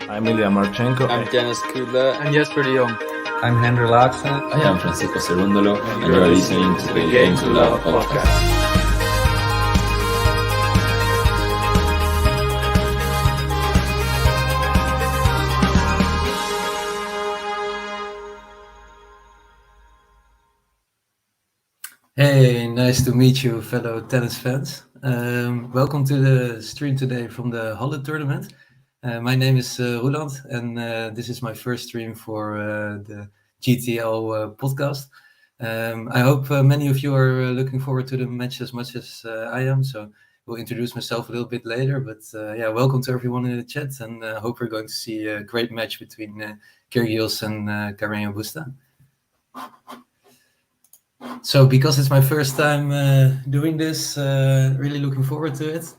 I'm Ilya Marchenko. I'm Janis Kudla. And Jesper de Jong. I'm Henry Larsen. I am Francisco Cerundolo, and you are listening to the Game to Love podcast. Hey, nice to meet you, fellow tennis fans. Welcome to the stream today from the Halle tournament. My name is Roland, and this is my first stream for the GTL podcast. I hope many of you are looking forward to the match as much as I am, so we'll introduce myself a little bit later. But yeah, welcome to everyone in the chat, and I hope we're going to see a great match between Kyrgios and CARRENO BUSTA. So because it's my first time doing this, really looking forward to it.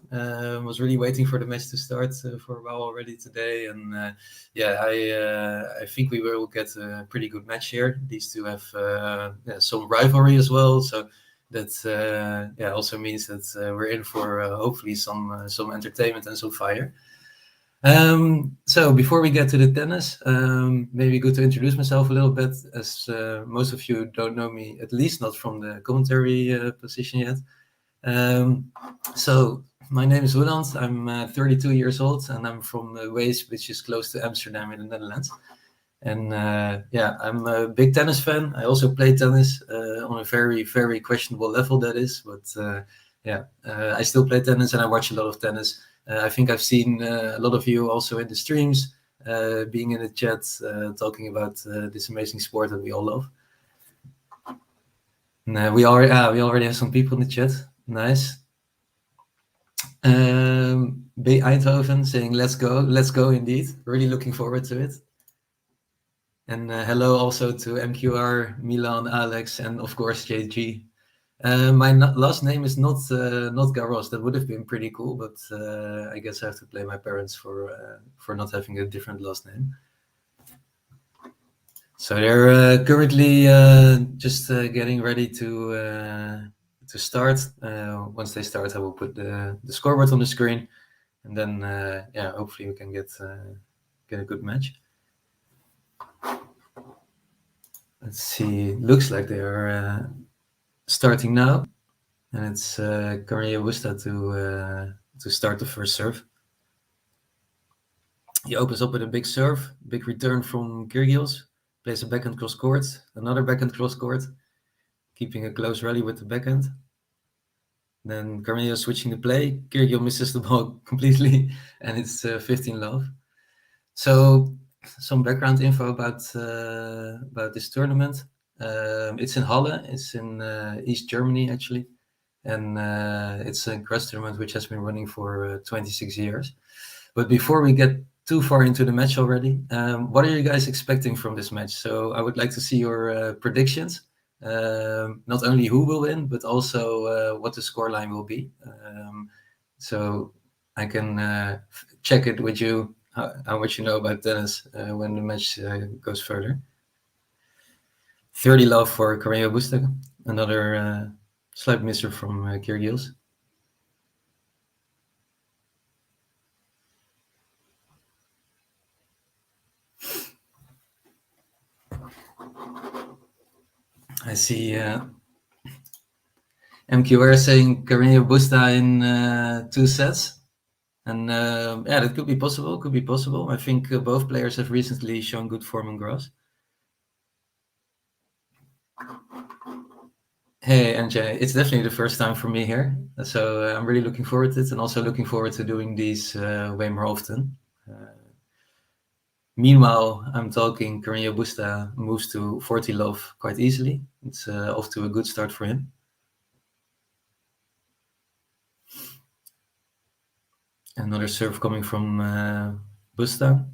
Was really waiting for the match to start for a while already today, and yeah, I think we will get a pretty good match here. These two have some rivalry as well, so that yeah also means that we're in for hopefully some entertainment and some fire. So before we get to the tennis, maybe good to introduce myself a little bit, as most of you don't know me, at least not from the commentary position yet. So my name is Roland. I'm 32 years old, and I'm from Wees, which is close to Amsterdam in the Netherlands. And yeah, I'm a big tennis fan. I also play tennis on a very, very questionable level, that is. But yeah, I still play tennis, and I watch a lot of tennis. I think I've seen a lot of you also in the streams, being in the chat, talking about this amazing sport that we all love. And, we already have some people in the chat. Nice. B. Eindhoven saying, let's go indeed. Really looking forward to it. And hello also to MQR, Milan, Alex, and of course JG. My last name is not Garros. That would have been pretty cool, but I guess I have to blame my parents for not having a different last name. So they're currently just getting ready to start. Once they start, I will put the scoreboard on the screen, and then yeah, hopefully we can get a good match. Let's see. Looks like they are starting now, and it's CARRENO BUSTA to start the first serve. He opens up with a big serve, big return from Kyrgios, plays a backhand cross court, another backhand cross court, keeping a close rally with the backhand. Then CARRENO switching the play, Kyrgios misses the ball completely, and it's 15-love. So some background info about this tournament. It's in Halle. It's in East Germany, actually. And it's a grass tournament which has been running for 26 years. But before we get too far into the match already, what are you guys expecting from this match? So I would like to see your predictions. Not only who will win, but also what the scoreline will be. So I can check it with you, how much you know about tennis when the match goes further. 30-love for CARRENO BUSTA, another slight misser from Kyrgios. I see MQR saying CARRENO BUSTA in 2 sets. And yeah, that could be possible. I think both players have recently shown good form in grass. Hey, NJ, it's definitely the first time for me here. So I'm really looking forward to it, and also looking forward to doing these way more often. Meanwhile, I'm talking CARRENO BUSTA moves to 40-love quite easily. It's off to a good start for him. Another serve coming from BUSTA.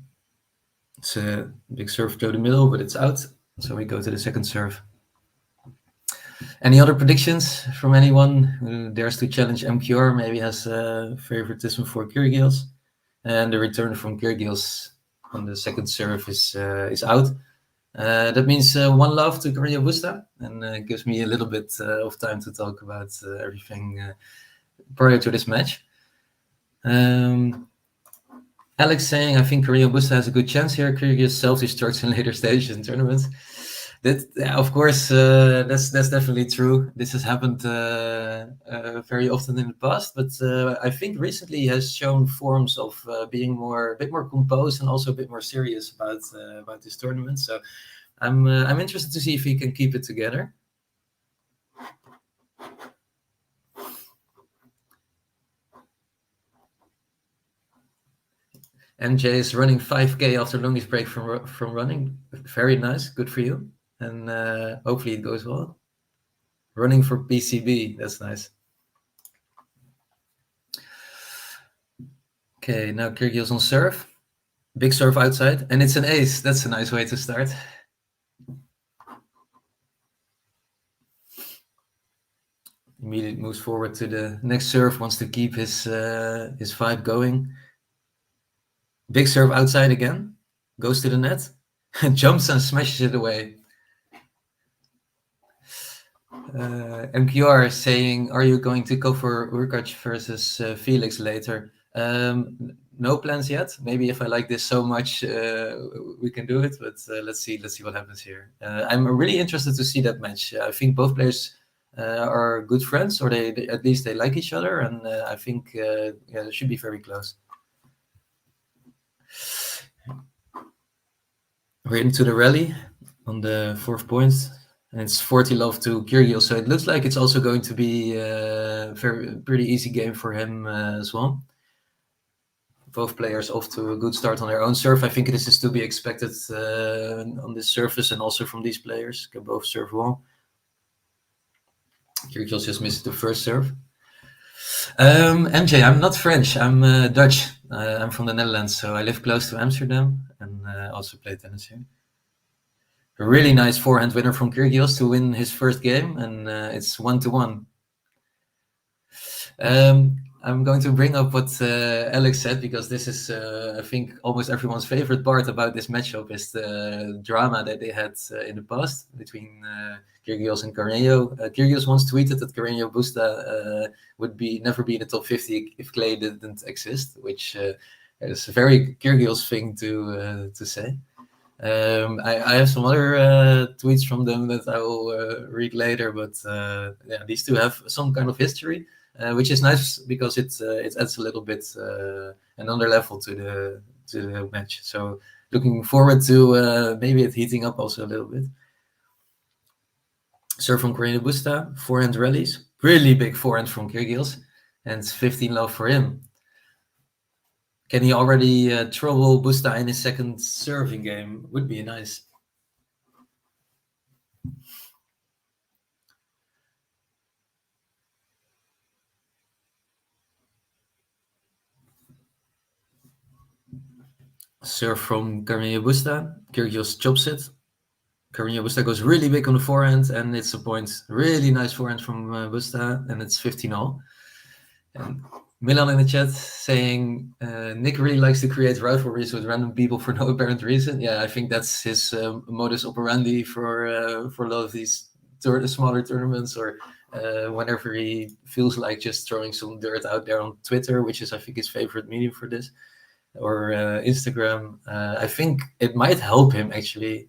It's a big serve through the middle, but it's out. So we go to the second serve. Any other predictions from anyone who dares to challenge MQR? Maybe has a favoritism for Kyrgios. And the return from Kyrgios on the second serve is out. That means 1-love to CARRENO BUSTA, and gives me a little bit of time to talk about everything prior to this match. Alex saying, I think Carreno Busta has a good chance here. Kyrgios self-destructs in later stages in tournaments. That, of course, that's definitely true. This has happened very often in the past, but I think recently he has shown forms of being a bit more composed and also a bit more serious about this tournament. So I'm interested to see if he can keep it together. MJ is running 5K after longest break from running. Very nice, good for you, and hopefully it goes well. Running for PCB, that's nice. Okay, now Kyrgios on serve. Big serve outside, and it's an ace. That's a nice way to start. Immediately moves forward to the next serve, wants to keep his vibe going. Big serve outside again, goes to the net, jumps and smashes it away. MQR saying, are you going to go for Urkac versus Felix later? No plans yet. Maybe if I like this so much, we can do it. But let's see what happens here. I'm really interested to see that match. I think both players are good friends, or they at least they like each other, and I think it should be very close. We're into the rally on the 4th point, and it's 40 love to Kyrgios. So it looks like it's also going to be a pretty easy game for him as well. Both players off to a good start on their own serve. I think this is to be expected on this surface and also from these players. Can both serve well. Kyrgios just missed the first serve. MJ, I'm not French. I'm Dutch. I'm from the Netherlands, so I live close to Amsterdam and also play tennis here. A really nice forehand winner from Kyrgios to win his first game, and it's 1-1. I'm going to bring up what Alex said, because this is, I think, almost everyone's favorite part about this matchup is the drama that they had in the past between Kyrgios and Carreno. Kyrgios once tweeted that Carreno Busta would never be in the top 50 if Clay didn't exist, which is a very Kyrgios thing to say. I have some other tweets from them that I will read later, but yeah, these two have some kind of history. Which is nice because it adds a little bit another level to the match. So looking forward to maybe it heating up also a little bit. Serve from Carreno Busta, forehand rallies, really big forehand from Kyrgios, and 15 love for him. Can he already trouble Busta in his second serving game? Would be nice. Serve from Carreno Busta. Kyrgios chops it. Carreno Busta goes really big on the forehand, and it's a point. Really nice forehand from Busta, and it's 15-all. And Milan in the chat saying Nick really likes to create rivalries with random people for no apparent reason. Yeah, I think that's his modus operandi for a lot of these smaller tournaments, or whenever he feels like just throwing some dirt out there on Twitter, which is, I think, his favorite medium for this, or Instagram. I think it might help him, actually.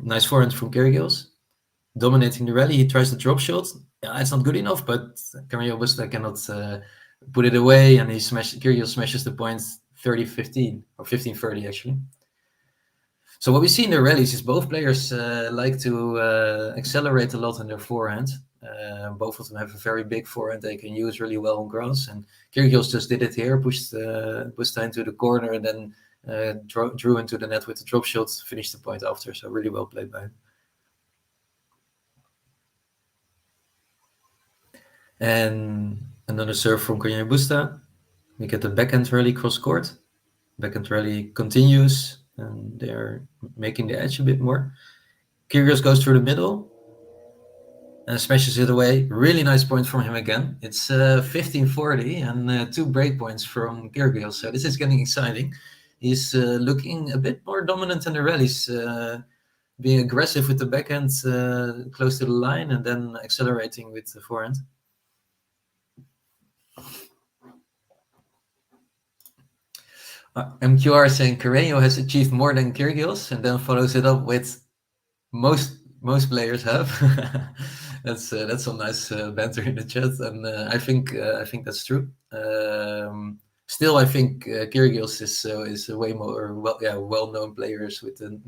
Nice forehand from Kyrgios, dominating the rally. He tries the drop shot. Yeah, it's not good enough, but Carreno Busta cannot put it away, and Kyrgios smashes the point 30-15, or 15-30 actually. So what we see in the rallies is both players like to accelerate a lot in their forehand. Both of them have a very big forehand they can use really well on grass, and Kyrgios just did it here, pushed Busta into the corner, and then drew into the net with the drop shot, finished the point after. So really well played by him. And another serve from Carreno Busta. We get the backhand rally cross court. Backhand rally continues, and they're making the edge a bit more. Kyrgios goes through the middle and smashes it away. Really nice point from him again. It's 15-40 and 2 break points from Kyrgios. So this is getting exciting. He's looking a bit more dominant in the rallies, being aggressive with the backhand close to the line, and then accelerating with the forehand. MQR saying Carreño has achieved more than Kyrgios, and then follows it up with most players have. That's some nice banter in the chat, and I think that's true. Still, I think Kyrgios is a way more well known players with the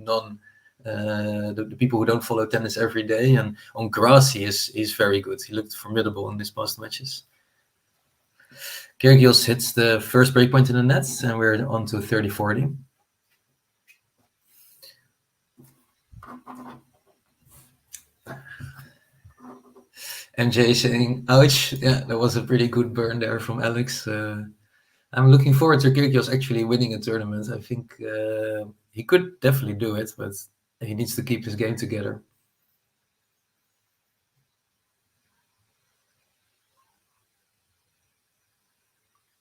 the people who don't follow tennis every day, and on grass he's very good. He looked formidable in these past matches. Kyrgios hits the first breakpoint in the nets, and we're on to 30-40. MJ saying, ouch. Yeah, that was a pretty good burn there from Alex. I'm looking forward to Kyrgios actually winning a tournament. I think he could definitely do it, but he needs to keep his game together.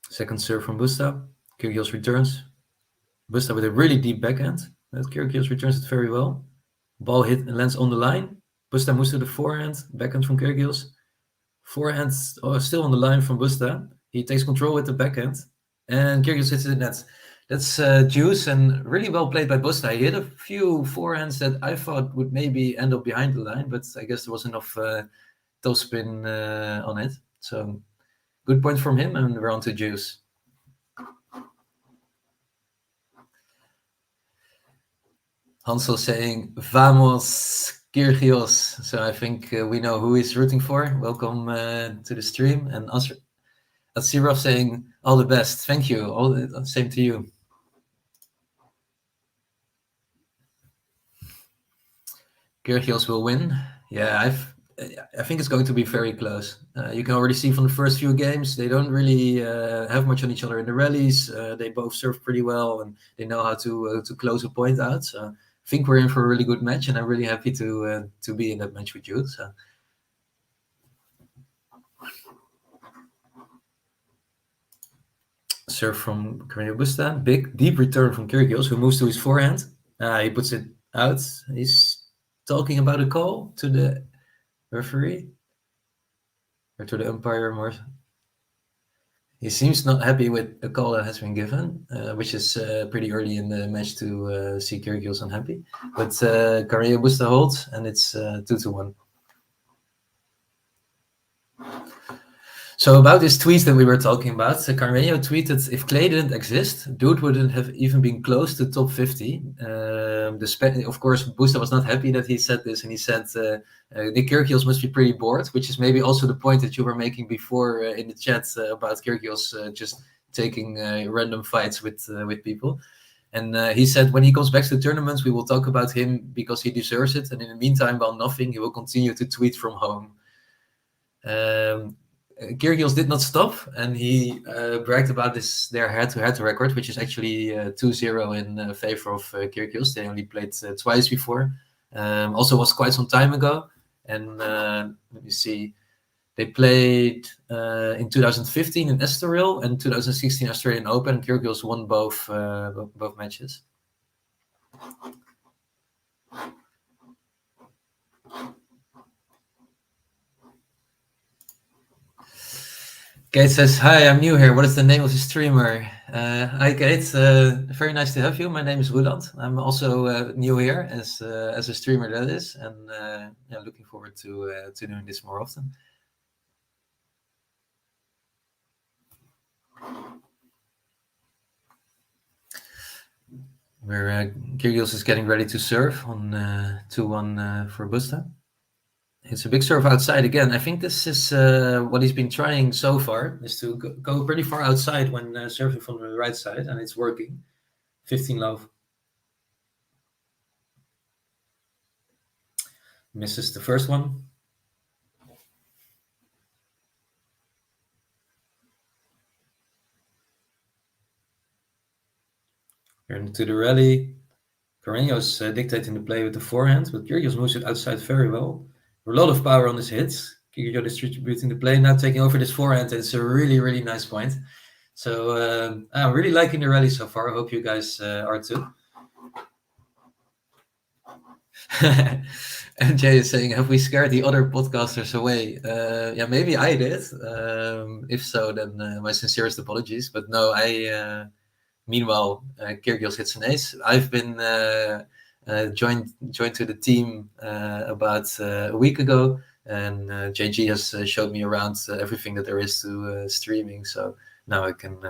Second serve from Busta. Kyrgios returns. Busta with a really deep backhand. Kyrgios returns it very well. Ball hit and lands on the line. Busta moves to the forehand. Backhand from Kyrgios. Forehand still on the line from Busta. He takes control with the backhand. And Kyrgios hits the net. That's juice and really well played by Busta. He hit a few forehands that I thought would maybe end up behind the line, but I guess there was enough topspin on it. So good point from him, and we're on to juice. Hansel saying, vamos, Kyrgios. So I think we know who he's rooting for. Welcome to the stream. And Asirov saying, all the best. Thank you. Same to you. Kyrgios will win. Yeah, I think it's going to be very close. You can already see from the first few games, they don't really have much on each other in the rallies. They both serve pretty well, and they know how to close a point out. So I think we're in for a really good match, and I'm really happy to be in that match with you. So. Serve from Carreno Busta. Big, deep return from Kyrgios, who moves to his forehand. He puts it out. He's talking about a call to the referee. Or to the umpire more. He seems not happy with the call that has been given, which is pretty early in the match to see Kyrgios unhappy. But Carreno Busta holds, and it's 2-1. So about these tweets that we were talking about, Carreno tweeted, if Clay didn't exist, Dude wouldn't have even been close to top 50. Of course, Busta was not happy that he said this, and he said, Nick Kyrgios must be pretty bored, which is maybe also the point that you were making before in the chat about Kyrgios just taking random fights with people. And he said, when he comes back to tournaments, we will talk about him because he deserves it. And in the meantime, while nothing, he will continue to tweet from home. Kyrgios did not stop, and he bragged about their head-to-head record, which is actually 2-0 in favor of Kyrgios. They only played twice before. Also was quite some time ago. And let me see. They played in 2015 in Estoril and 2016 Australian Open. Kyrgios won both matches. Kate says, hi, I'm new here. What is the name of the streamer? Hi, Kate. Very nice to have you. My name is Roland. I'm also new here as a streamer, that is. And looking forward to doing this more often. Where Kyrgios is getting ready to serve on 2-1 for Busta. It's a big serve outside again. I think this is what he's been trying so far, is to go pretty far outside when serving from the right side, and it's working. 15 love. Misses the first one. We're into the rally. Carreño's dictating the play with the forehand, but Kyrgios moves it outside very well. A lot of power on his hits. Kyrgios distributing the play, now taking over this forehand. It's a really, really nice point. So I'm really liking the rally so far. I hope you guys are too. MJ is saying, have we scared the other podcasters away? Yeah, maybe I did. If so, then my sincerest apologies. But no, Meanwhile, Kyrgios hits an ace. I've been joined to the team about a week ago, and JG has showed me around everything that there is to streaming. So now I can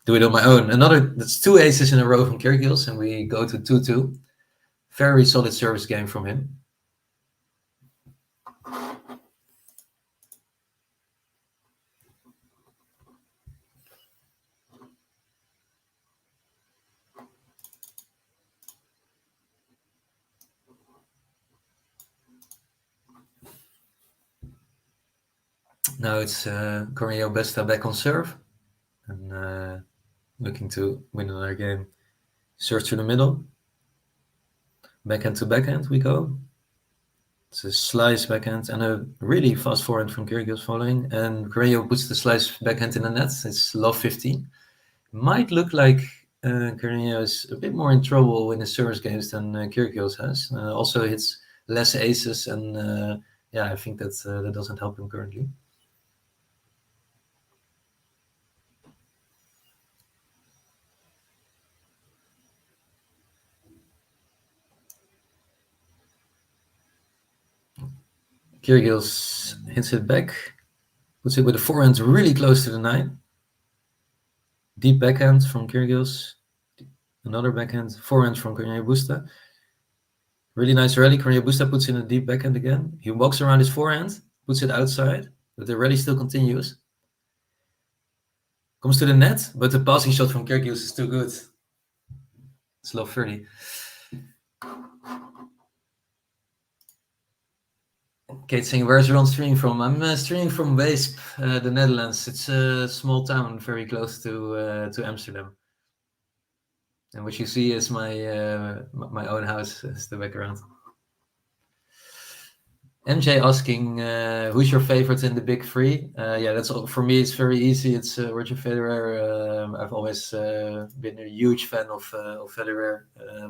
do it on my own. That's 2 aces in a row from Kyrgios, and we go to 2-2. Very solid service game from him. Now it's Carreno Busta back on serve, and looking to win another game. Serve to the middle. Backhand to backhand we go. It's a slice backhand and a really fast forehand from Kyrgios following. And Carreno puts the slice backhand in the net. It's love 15. Might look like Carreno is a bit more in trouble in his service games than Kyrgios has. Also hits less aces, and yeah, I think that doesn't help him currently. Kyrgios hits it back, puts it with a forehand really close to the 9. Deep backhand from Kyrgios. Another backhand, forehand from Carreno Busta. Really nice rally. Carreno Busta puts in a deep backhand again. He walks around his forehand, puts it outside, but the rally still continues. Comes to the net, but the passing shot from Kyrgios is too good. It's love 30. Kate saying, where's your on streaming from? I'm streaming from Weesp, the Netherlands. It's a small town very close to Amsterdam. And what you see is my my own house as the background. MJ asking, who's your favorite in the big 3? Yeah, that's all. For me, it's very easy. It's Roger Federer. I've always been a huge fan of Federer.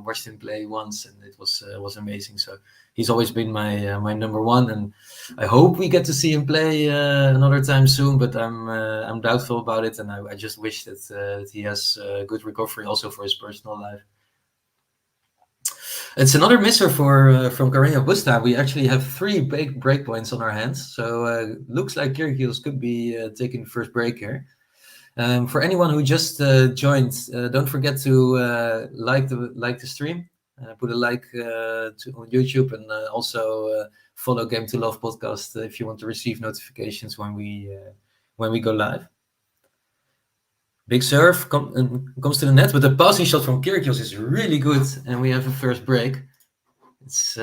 Watched him play once, and it was amazing. So he's always been my number one, and I hope we get to see him play another time soon. But I'm doubtful about it, and I just wish that he has good recovery also for his personal life. It's another misser from Carreno Busta. We actually have 3 big break points on our hands, so looks like Kyrgios could be taking the first break here. For anyone who just joined, don't forget to like the stream, put a like on YouTube, and also follow Game to Love podcast if you want to receive notifications when we go live. Big serve comes to the net, but the passing shot from Kyrgios is really good, and we have a first break. It's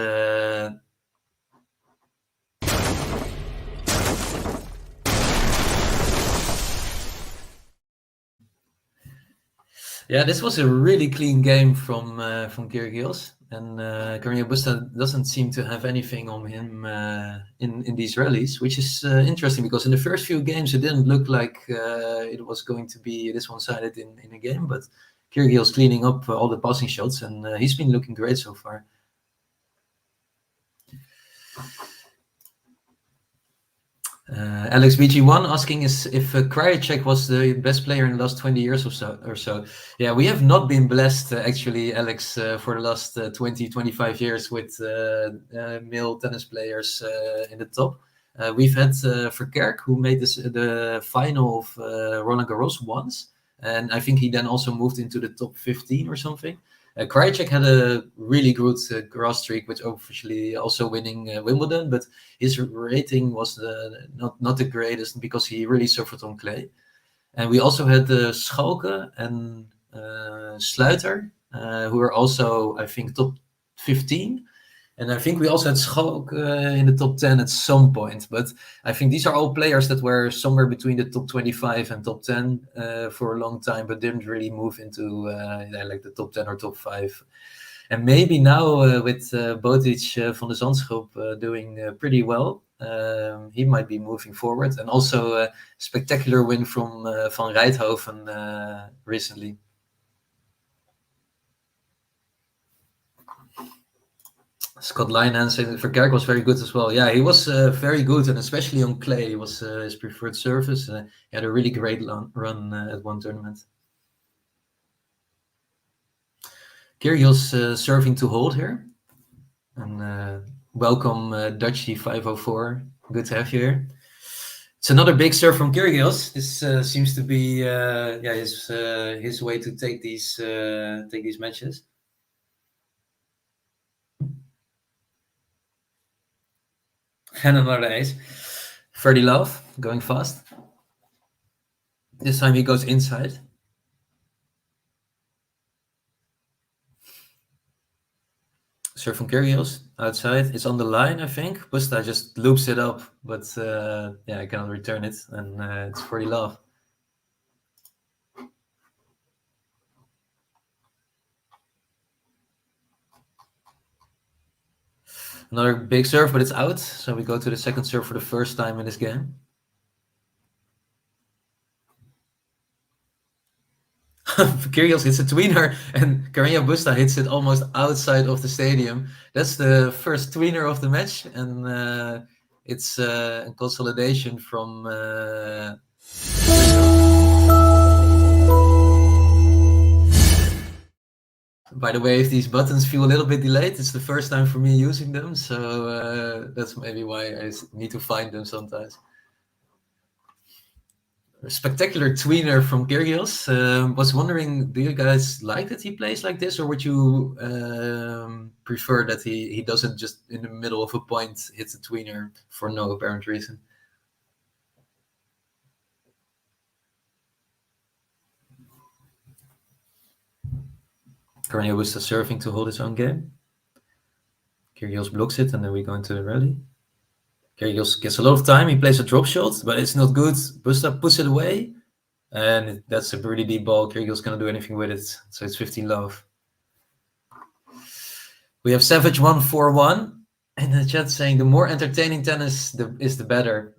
yeah, this was a really clean game from Kyrgios, and Carreno Busta doesn't seem to have anything on him in these rallies, which is interesting because in the first few games it didn't look like it was going to be this one-sided in a game, but Kyrgios cleaning up all the passing shots, and he's been looking great so far. Alex BG1 asking is if Krajicek was the best player in the last 20 years or so. Yeah, we have not been blessed, actually, Alex, for the last 20, 25 years with male tennis players in the top. We've had Verkerk, who made the final of Roland Garros once, and I think he then also moved into the top 15 or something. Krajicek had a really good grass streak, which officially also winning Wimbledon, but his rating was not the greatest because he really suffered on clay. And we also had Schalke and Sluiter, who are also, I think, top 15. And I think we also had Schalke in the top 10 at some point. But I think these are all players that were somewhere between the top 25 and top 10 for a long time, but didn't really move into like the top 10 or top 5. And maybe now with Botic van de Zandschulp doing pretty well, he might be moving forward. And also a spectacular win from Van Rijthoven recently. Scott Linehan saying Verkerk was very good as well. Yeah, he was very good, and especially on clay, it was his preferred surface. He had a really great run at one tournament. Kyrgios serving to hold here. And welcome, Dutchy 504. Good to have you here. It's another big serve from Kyrgios. This seems to be his way to take these matches. And another ace. Ferdy Love going fast. This time he goes inside. Serve from Kyrgios outside. It's on the line, I think. Busta just loops it up, but I cannot return it, and it's Ferdy Love. Another big serve, but it's out. So we go to the second serve for the first time in this game. Kyrgios hits a tweener and Carreno Busta hits it almost outside of the stadium. That's the first tweener of the match, and it's a consolidation from By the way, if these buttons feel a little bit delayed, it's the first time for me using them, so that's maybe why I need to find them sometimes. A spectacular tweener from Kyrgios. Was wondering, do you guys like that he plays like this, or would you prefer that he doesn't just in the middle of a point hit a tweener for no apparent reason? Carreno Busta serving to hold his own game. Kyrgios blocks it, and then we go into the rally. Kyrgios gets a lot of time. He plays a drop shot, but it's not good. Busta puts it away, and that's a pretty deep ball. Kyrgios cannot do anything with it, so it's 15 love. We have Savage 141 in the chat saying the more entertaining tennis is the better.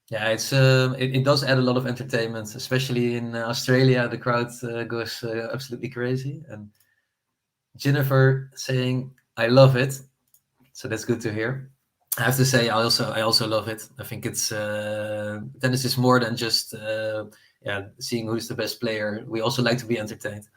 Yeah, it does add a lot of entertainment, especially in Australia. The crowd goes absolutely crazy. And Jennifer saying, I love it. So that's good to hear. I have to say, I also love it. I think it's tennis is more than just seeing who's the best player. We also like to be entertained.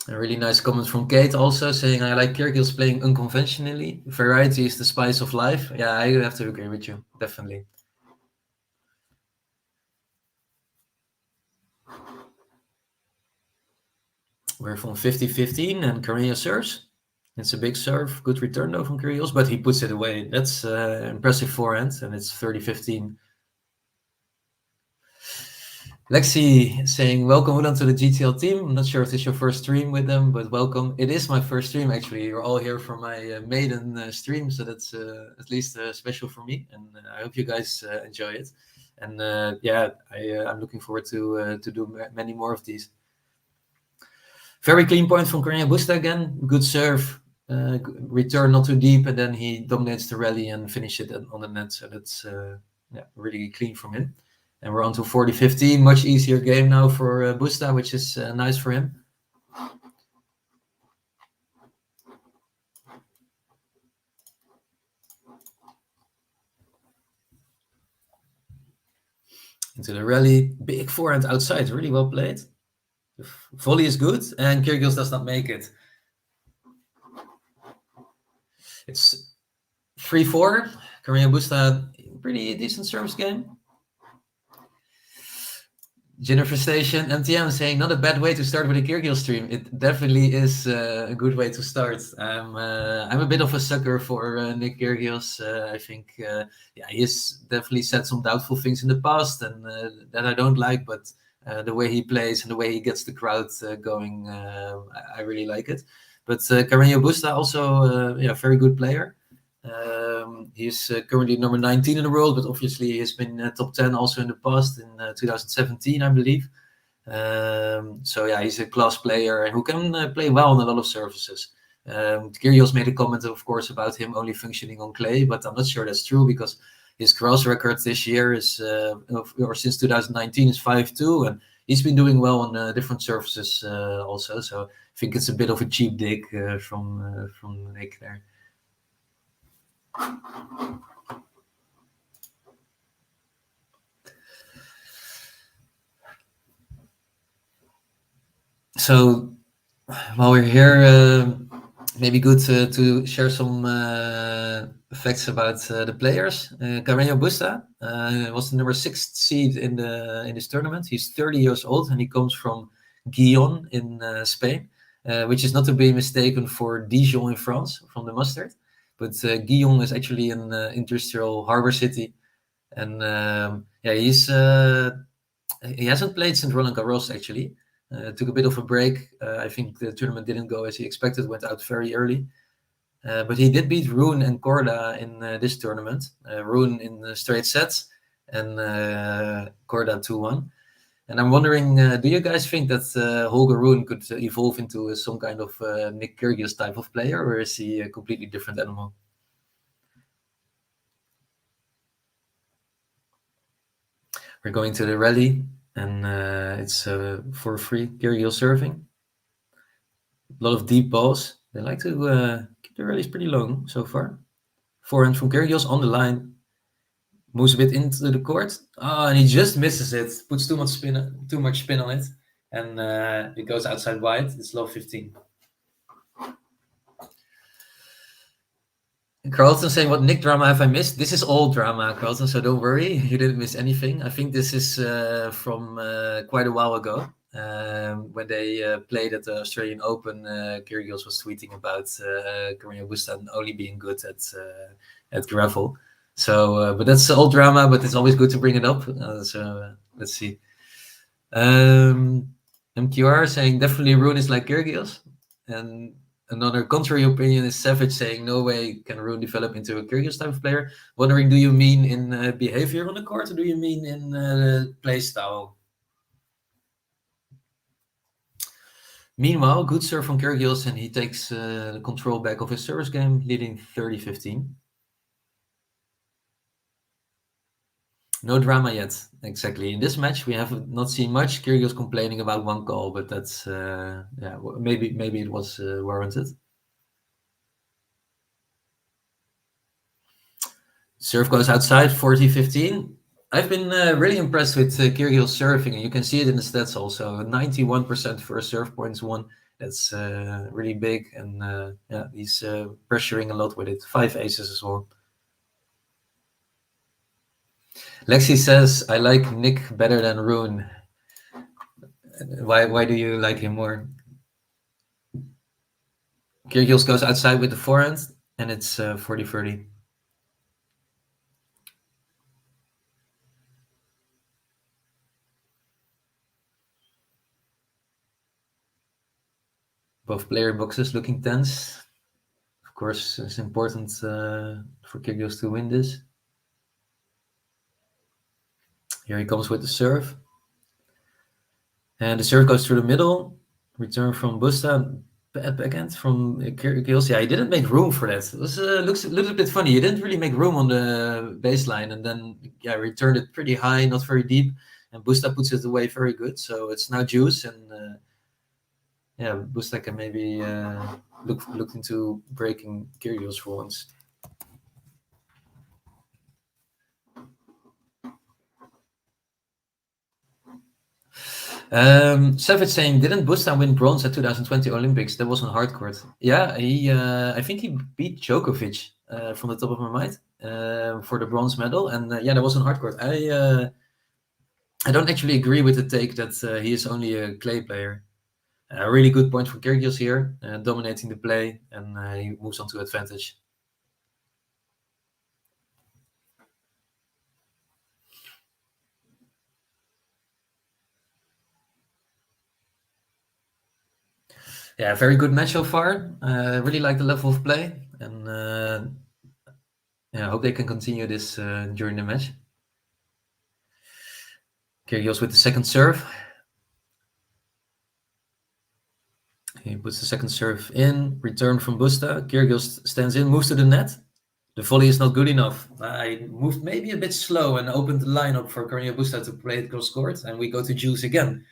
A really nice comment from Kate also saying, I like Kyrgios playing unconventionally. Variety is the spice of life. Yeah, I have to agree with you, definitely. We're from 50-15 and Carreno serves. It's a big serve. Good return though from Kyrgios, but he puts it away. That's impressive forehand, and it's 30-15. Lexi saying, welcome Ulan to the GTL team. I'm not sure if it's your first stream with them, but welcome. It is my first stream, actually. You're all here for my maiden stream, so that's at least special for me, and I hope you guys enjoy it. And I'm looking forward to do many more of these. Very clean point from Carreno Busta again. Good serve, return not too deep, and then he dominates the rally and finishes it on the net. So that's really clean from him. And we're on to 40-15. Much easier game now for Busta, which is nice for him. Into the rally. Big forehand outside. Really well played. The volley is good, and Kyrgios does not make it. It's 3-4. Carreno Busta, pretty decent service game. Jennifer Station, MTM saying, not a bad way to start with a Kyrgios stream. It definitely is a good way to start. I'm a bit of a sucker for Nick Kyrgios. I think he has definitely said some doubtful things in the past, and that I don't like, but the way he plays and the way he gets the crowd going, I really like it. But Carreno Busta also, very good player. He's currently number 19 in the world, but obviously he's been top 10 also in the past, in 2017, I believe. He's a class player who can play well on a lot of surfaces. Kyrgios made a comment, of course, about him only functioning on clay, but I'm not sure that's true because his grass record this year is, or since 2019, is 5-2, and he's been doing well on different surfaces also. So I think it's a bit of a cheap dig from Nick there. So while we're here, maybe good to share some facts about the players. Carreno Busta was the number 6th seed in this tournament. He's 30 years old and he comes from Guillon in Spain, which is not to be mistaken for Dijon in France, from the mustard. But Guillon is actually an industrial harbor city, and he hasn't played since Roland Garros actually. Took a bit of a break. I think the tournament didn't go as he expected, went out very early. But he did beat Rune and Korda in this tournament. Rune in straight sets and Korda 2-1. And I'm wondering, do you guys think that Holger Rune could evolve into some kind of Nick Kyrgios type of player, or is he a completely different animal? We're going to the rally, and it's for free Kyrgios serving. A lot of deep balls. They like to keep the rallies pretty long so far. Forehand from Kyrgios on the line. Moves a bit into the court. Oh, and he just misses it. Puts too much spin on it. And it goes outside wide. It's love 15. Carlton saying, what Nick drama have I missed? This is all drama, Carlton, so don't worry. You didn't miss anything. I think this is from quite a while ago. When they played at the Australian Open, Kyrgios was tweeting about Carreno Busta only being good at gravel. So, but that's old drama, but it's always good to bring it up. So let's see. MQR saying definitely Rune is like Kyrgios. And another contrary opinion is Savage saying no way can Rune develop into a Kyrgios type of player. Wondering, do you mean in behavior on the court, or do you mean in play style? Meanwhile, good serve from Kyrgios, and he takes the control back of his service game, leading 30-15. No drama yet, exactly. In this match, we have not seen much. Kyrgios complaining about one call, but that's maybe it was warranted. Serve goes outside, 40-15. I've been really impressed with Kyrgios serving, and you can see it in the stats also. 91% first serve points won. That's really big, and he's pressuring a lot with it. 5 aces as well. Lexi says, I like Nick better than Rune. Why do you like him more? Kyrgios goes outside with the forehand, and it's 40-30. Both player boxes looking tense. Of course, it's important for Kyrgios to win this. Here he comes with the serve. And the serve goes through the middle. Return from Busta. Bad backhand from Kyrgios. Yeah, he didn't make room for that. It was, looks a little bit funny. He didn't really make room on the baseline. And then, returned it pretty high, not very deep. And Busta puts it away very good. So it's now juice. And Busta can maybe look into breaking Kyrgios for once. Savage saying, didn't Busta win bronze at 2020 Olympics? That was on hard court. Yeah, I think he beat Djokovic from the top of my mind for the bronze medal. And that was on hard court. I don't actually agree with the take that he is only a clay player. A really good point for Kyrgios here, dominating the play, and he moves on to advantage. Yeah, very good match so far. Really like the level of play, and I hope they can continue this during the match. Kyrgios with the second serve. He puts the second serve in, return from Busta. Kyrgios stands in, moves to the net. The volley is not good enough. I moved maybe a bit slow and opened the lineup for Carreno Busta to play it cross court, and we go to juice again.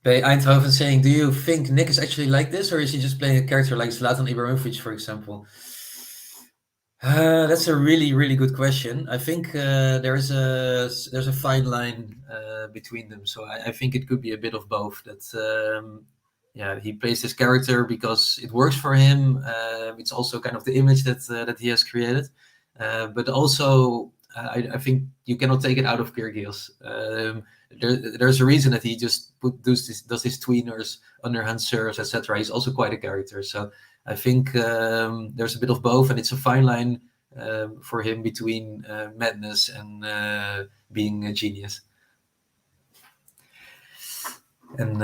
Bij Eindhoven saying, do you think Nick is actually like this, or is he just playing a character like Zlatan Ibrahimovic, for example? That's a really good question. I think there's a fine line between them. So I think it could be a bit of both. That yeah, he plays this character because it works for him. It's also kind of the image that he has created. But also, I think you cannot take it out of Kyrgios. There's a reason that he just does his tweeners, underhand serves, etc. He's also quite a character. So I think there's a bit of both, and it's a fine line for him between madness and being a genius. And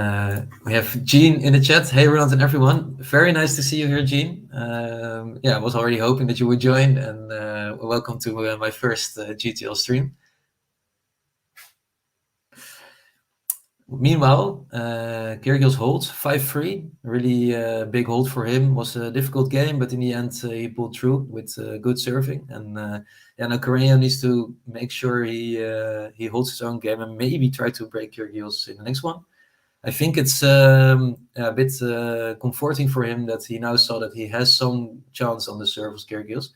we have Jean in the chat. Hey, Roland and everyone. Very nice to see you here, Jean. Yeah, I was already hoping that you would join, and welcome to my first GTL stream. Meanwhile, Kyrgios holds 5-3. Really big hold for him. Was a difficult game, but in the end, he pulled through with good serving. And now Carreno needs to make sure he holds his own game and maybe try to break Kyrgios in the next one. I think it's a bit comforting for him that he now saw that he has some chance on the serve of Kyrgios.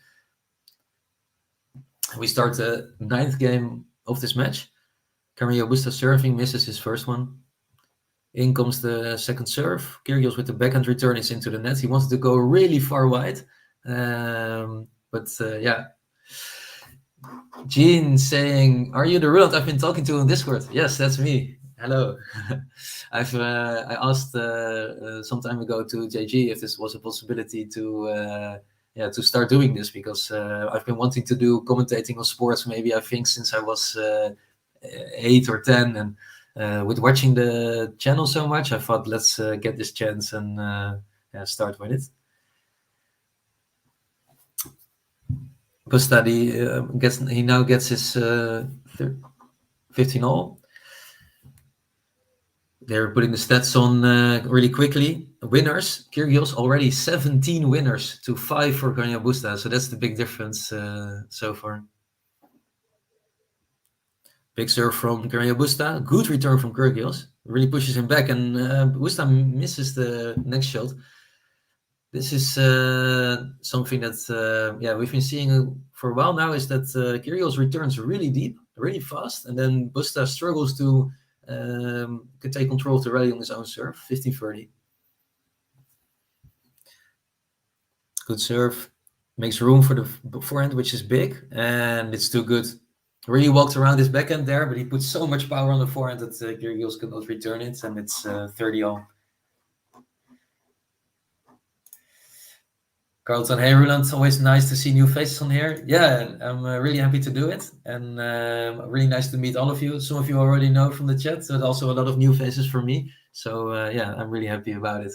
We start the 9th game of this match. Carreno Busta serving, misses his first one. In comes the second serve. Kyrgios with the backhand return is into the net. He wanted to go really far wide. But yeah. Jean saying, "Are you the Roland I've been talking to on Discord?" Yes, that's me. Hello. I asked some time ago to JG if this was a possibility to start doing this, because I've been wanting to do commentating on sports maybe I think since I was 8 or 10, and with watching the channel so much, I thought let's get this chance and start with it. Busta, he now gets his 15 all. They're putting the stats on really quickly. Winners, Kyrgios already 17 winners to 5 for Carreno Busta, so that's the big difference so far. Big serve from Carreno Busta, good return from Kyrgios, really pushes him back, and Busta misses the next shot. This is something that we've been seeing for a while now, is that Kyrgios returns really deep, really fast, and then Busta struggles to can take control of the rally on his own serve. 15-30. Good serve. Makes room for the forehand, which is big, and it's too good. Really walked around his backhand there, but he put so much power on the forehand that Kyrgios could not return it, and it's 30 all. Carlton, hey Roland, it's always nice to see new faces on here. Yeah, I'm really happy to do it, and really nice to meet all of you. Some of you already know from the chat, but also a lot of new faces for me. So yeah, I'm really happy about it.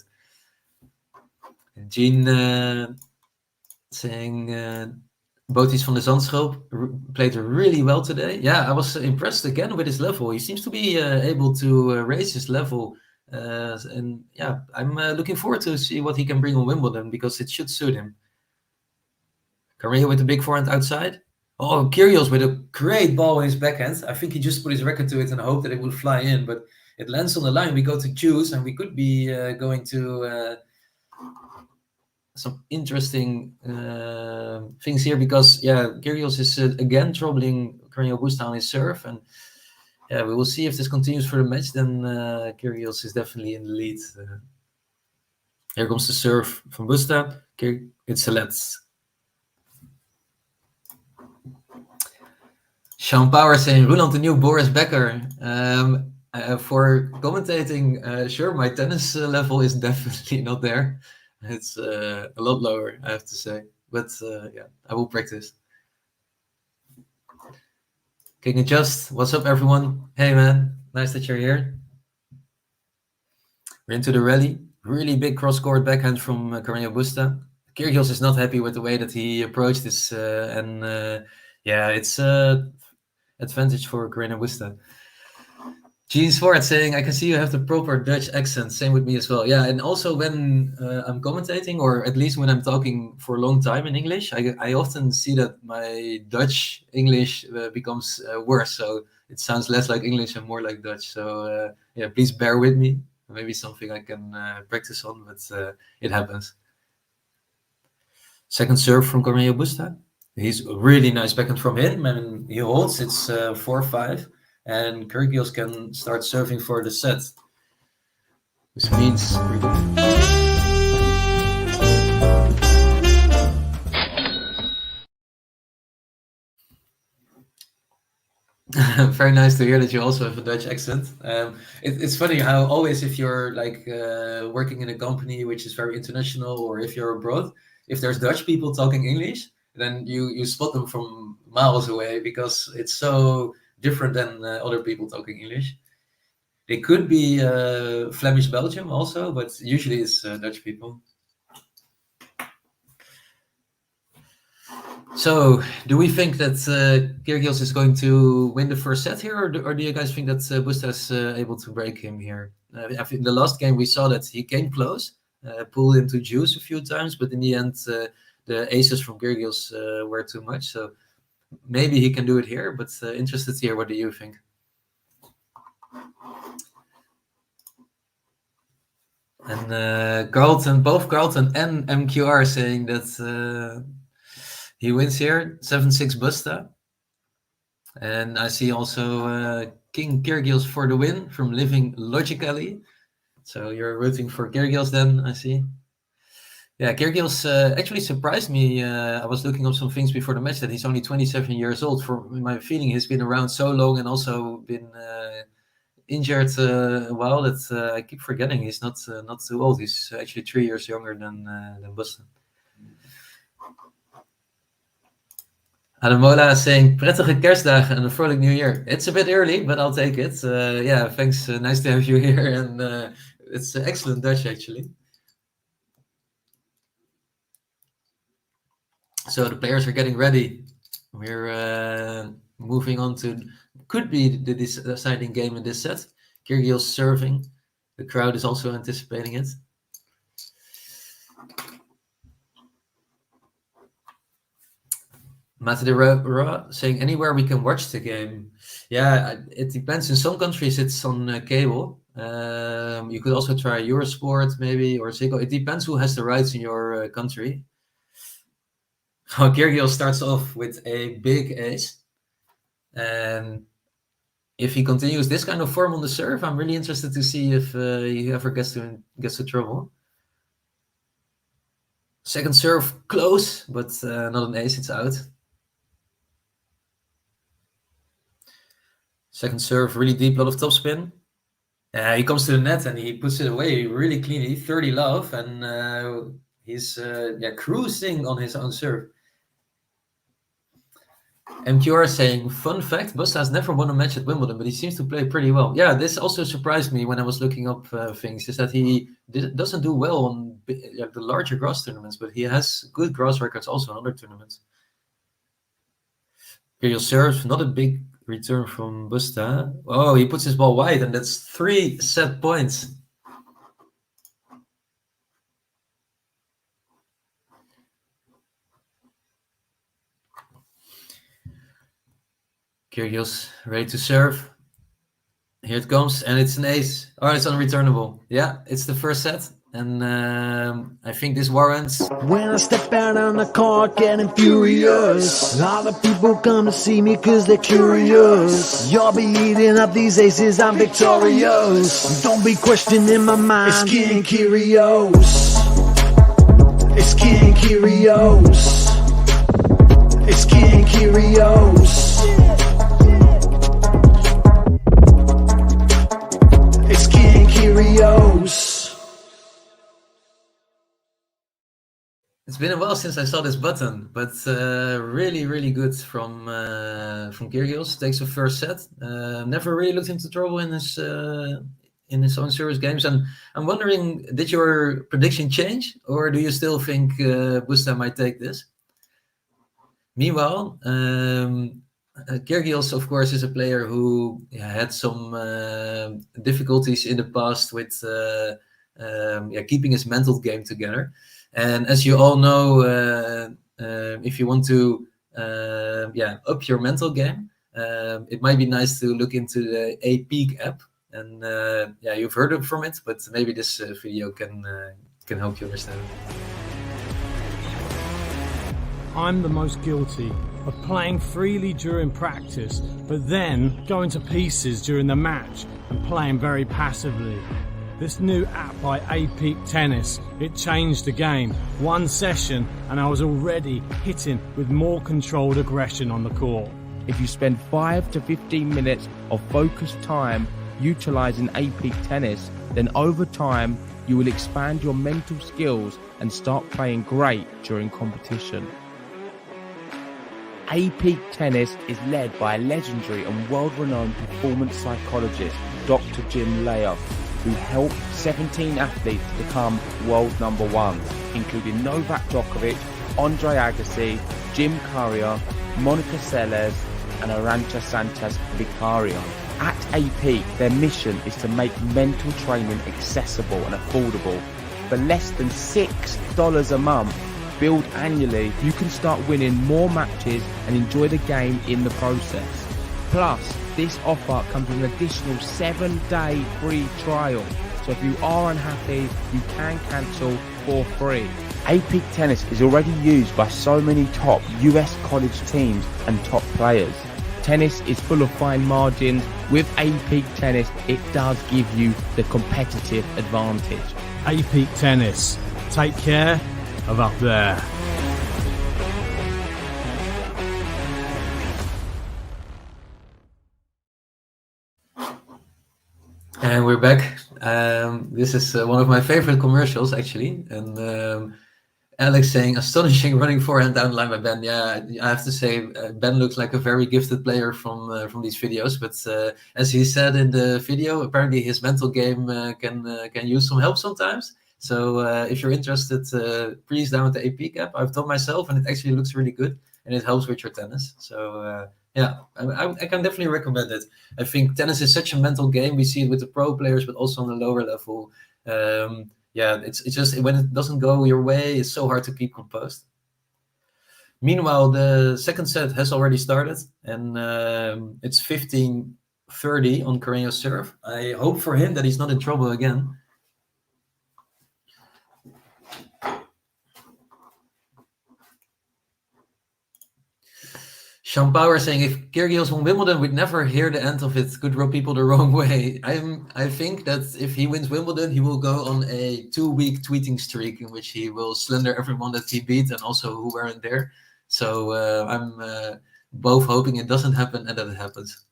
And Jean saying Botis van de Zandschoop played really well today. Yeah, I was impressed again with his level. He seems to be able to raise his level. And yeah, I'm looking forward to see what he can bring on Wimbledon, because it should suit him. Carreno with the big forehand outside. Oh, Kyrgios with a great ball in his backhand. I think he just put his racket to it and hoped that it would fly in, but it lands on the line. We go to choose, and we could be going to some interesting things here, because yeah, Kyrgios is again troubling Carreno Busta on his serve, and yeah, we will see if this continues for the match. Then Kyrgios is definitely in the lead. Here comes the serve from Busta. It's a let's. Sean Power saying, Roland, the new Boris Becker. For commentating, sure, my tennis level is definitely not there. It's a lot lower, I have to say. But yeah, I will practice. King Adjust, what's up, everyone? Hey, man, nice that you're here. We're into the rally. Really big cross-court backhand from Carreno Busta. Kyrgios is not happy with the way that he approached this, and yeah, it's advantage for Carreno Busta. Gene Swart saying, I can see you have the proper Dutch accent. Same with me as well. Yeah, and also when I'm commentating, or at least when I'm talking for a long time in English, I often see that my Dutch English becomes worse. So it sounds less like English and more like Dutch. So yeah, please bear with me. Maybe something I can practice on, but it happens. Second serve from Carreno Busta. He's a really nice backhand from him, and he holds. It's 4-5, and Kyrgios can start serving for the set. Which means very nice to hear that you also have a Dutch accent. It's funny how always if you're like working in a company which is very international, or if you're abroad, if there's Dutch people talking English, then you spot them from miles away because it's so different than other people talking English. They could be Flemish Belgium also, but usually it's Dutch people. So, do we think that Kyrgios is going to win the first set here, or do you guys think that Busta is able to break him here? I think in the last game we saw that he came close, pulled into juice a few times, but in the end the aces from Kyrgios were too much. So maybe he can do it here, but interested to hear, what do you think? And both Carlton and MQ are saying that he wins here, 7-6 Busta. And I see also King Kyrgios for the win from Living Logically. So you're rooting for Kyrgios then, I see. Yeah, Kyrgios actually surprised me. I was looking up some things before the match that he's only 27 years old. For my feeling, he's been around so long and also been injured a while that I keep forgetting he's not too old. He's actually 3 years younger than Busta. Ademola is saying, prettige kerstdagen and a vrolijk new year. It's a bit early, but I'll take it. Yeah, thanks. Nice to have you here. And it's excellent Dutch, actually. So the players are getting ready. We're moving on to, could be the deciding game in this set. Kyrgios serving. The crowd is also anticipating it. Matadera saying, anywhere we can watch the game. Yeah, it depends. In some countries it's on cable. You could also try Eurosport maybe, or Ziggo. It depends who has the rights in your country. Kyrgios starts off with a big ace. And if he continues this kind of form on the serve, I'm really interested to see if he ever gets to trouble. Second serve, close, but not an ace, it's out. Second serve, really deep, lot of topspin. He comes to the net and he puts it away really cleanly, 30 love, and he's cruising on his own serve. MQR saying, fun fact, Busta has never won a match at Wimbledon, but he seems to play pretty well. Yeah, this also surprised me when I was looking up things, is that he doesn't do well on the larger grass tournaments, but he has good grass records also on other tournaments. Kyrgios serves, not a big return from Busta. Oh, he puts his ball wide, and that's 3 set points. Kyrgios ready to serve. Here it comes, and it's an ace. Oh, it's unreturnable. Yeah, it's the first set, and I think this warrants. When I step out on the court, getting furious. All the people come to see me cause they're curious. You'll be eating up these aces, I'm victorious. Don't be questioning my mind. It's King Kyrgios. It's King Kyrgios. It's King Kyrgios. It's King Kyrgios. It's been a while since I saw this button, but really, really good from Kyrgios. Takes the first set. Never really looked into trouble in his own service games. And I'm wondering, did your prediction change, or do you still think Busta might take this? Meanwhile, Kyrgios, of course, is a player who had some difficulties in the past with keeping his mental game together. And as you all know, if you want to up your mental game, it might be nice to look into the APEAK app. And you've heard from it, but maybe this video can help you understand it. I'm the most guilty of playing freely during practice, but then going to pieces during the match and playing very passively. This new app by ATP Tennis, it changed the game. One session and I was already hitting with more controlled aggression on the court. If you spend 5 to 15 minutes of focused time utilizing ATP Tennis, then over time you will expand your mental skills and start playing great during competition. ATP Tennis is led by a legendary and world-renowned performance psychologist, Dr. Jim Layer, who helped 17 athletes become world number ones, including Novak Djokovic, Andre Agassi, Jim Courier, Monica Seles, and Arantxa Santos Vicario. At AP, their mission is to make mental training accessible and affordable. For less than $6 a month, billed annually, you can start winning more matches and enjoy the game in the process. Plus, this offer comes with an additional 7-day free trial. So if you are unhappy, you can cancel for free. ATP Tennis is already used by so many top US college teams and top players. Tennis is full of fine margins. With ATP Tennis, it does give you the competitive advantage. ATP Tennis, take care of up there. And we're back. This is one of my favorite commercials, actually. And Alex saying, astonishing running forehand down the line by Ben. Yeah, I have to say, Ben looks like a very gifted player from these videos. But as he said in the video, apparently his mental game can use some help sometimes. So if you're interested, please download the AP app. I've done myself, and it actually looks really good, and it helps with your tennis. So yeah, I can definitely recommend it. I think tennis is such a mental game. We see it with the pro players, but also on the lower level. Yeah, it's just when it doesn't go your way, it's so hard to keep composed. Meanwhile, the second set has already started, and it's 15-30 on Carreno's serve. I hope for him that he's not in trouble again. Sean Power saying, if Kyrgios won Wimbledon, we'd never hear the end of it. Could rub people the wrong way. I think that if he wins Wimbledon, he will go on a 2-week tweeting streak in which he will slender everyone that he beat and also who weren't there. So I'm both hoping it doesn't happen and that it happens.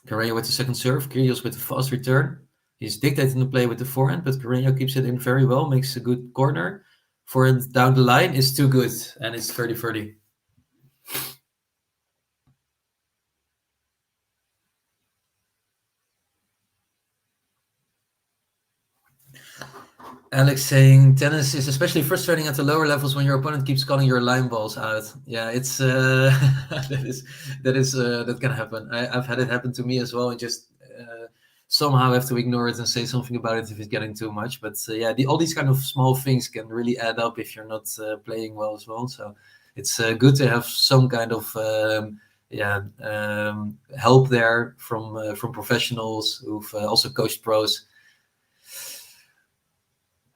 Carreno with the second serve. Kyrgios with the fast return. He's dictating the play with the forehand, but Carreno keeps it in very well, makes a good corner. Forehand down the line is too good, and it's 30-30. Alex saying tennis is especially frustrating at the lower levels when your opponent keeps calling your line balls out. Yeah, it's that can happen. I've had it happen to me as well, and just somehow have to ignore it and say something about it if it's getting too much. But yeah, all these kind of small things can really add up if you're not playing well as well. So it's good to have some kind of help there from professionals who've also coached pros.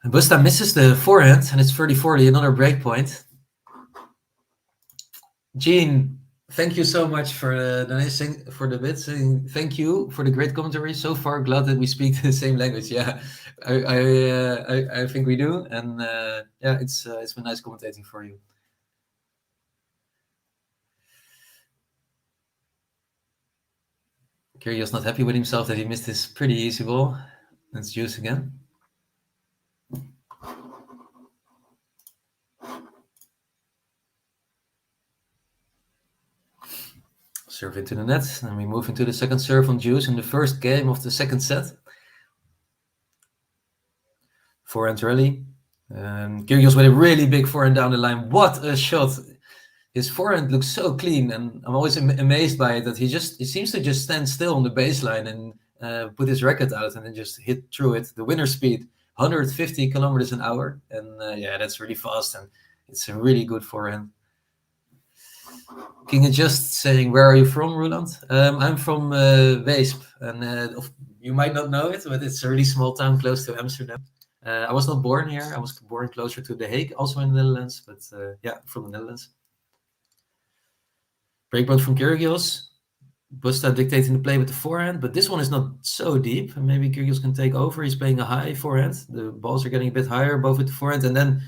And Busta misses the forehand, and it's 30-40, another break point. Gene, thank you so much for the bits. Thank you for the great commentary so far. Glad that we speak the same language. Yeah, I think we do, and yeah, it's been nice commentating for you. Kyrgios not happy with himself that he missed this pretty easy ball. Let's use again. Serve into the net, and we move into the second serve on Juice in the first game of the second set. Forehand rally. Kyrgios with a really big forehand down the line. What a shot! His forehand looks so clean, and I'm always amazed by it that he seems to just stand still on the baseline and put his racket out and then just hit through it. The winner speed, 150 kilometers an hour, and yeah, that's really fast, and it's a really good forehand. King is just saying, where are you from, Roland? I'm from Weesp, and you might not know it, but it's a really small town close to Amsterdam. I was not born here. I was born closer to The Hague, also in the Netherlands, but yeah, from the Netherlands. Breakpoint from Kyrgios. Busta dictating the play with the forehand, but this one is not so deep. And maybe Kyrgios can take over. He's playing a high forehand. The balls are getting a bit higher, both with the forehand, and then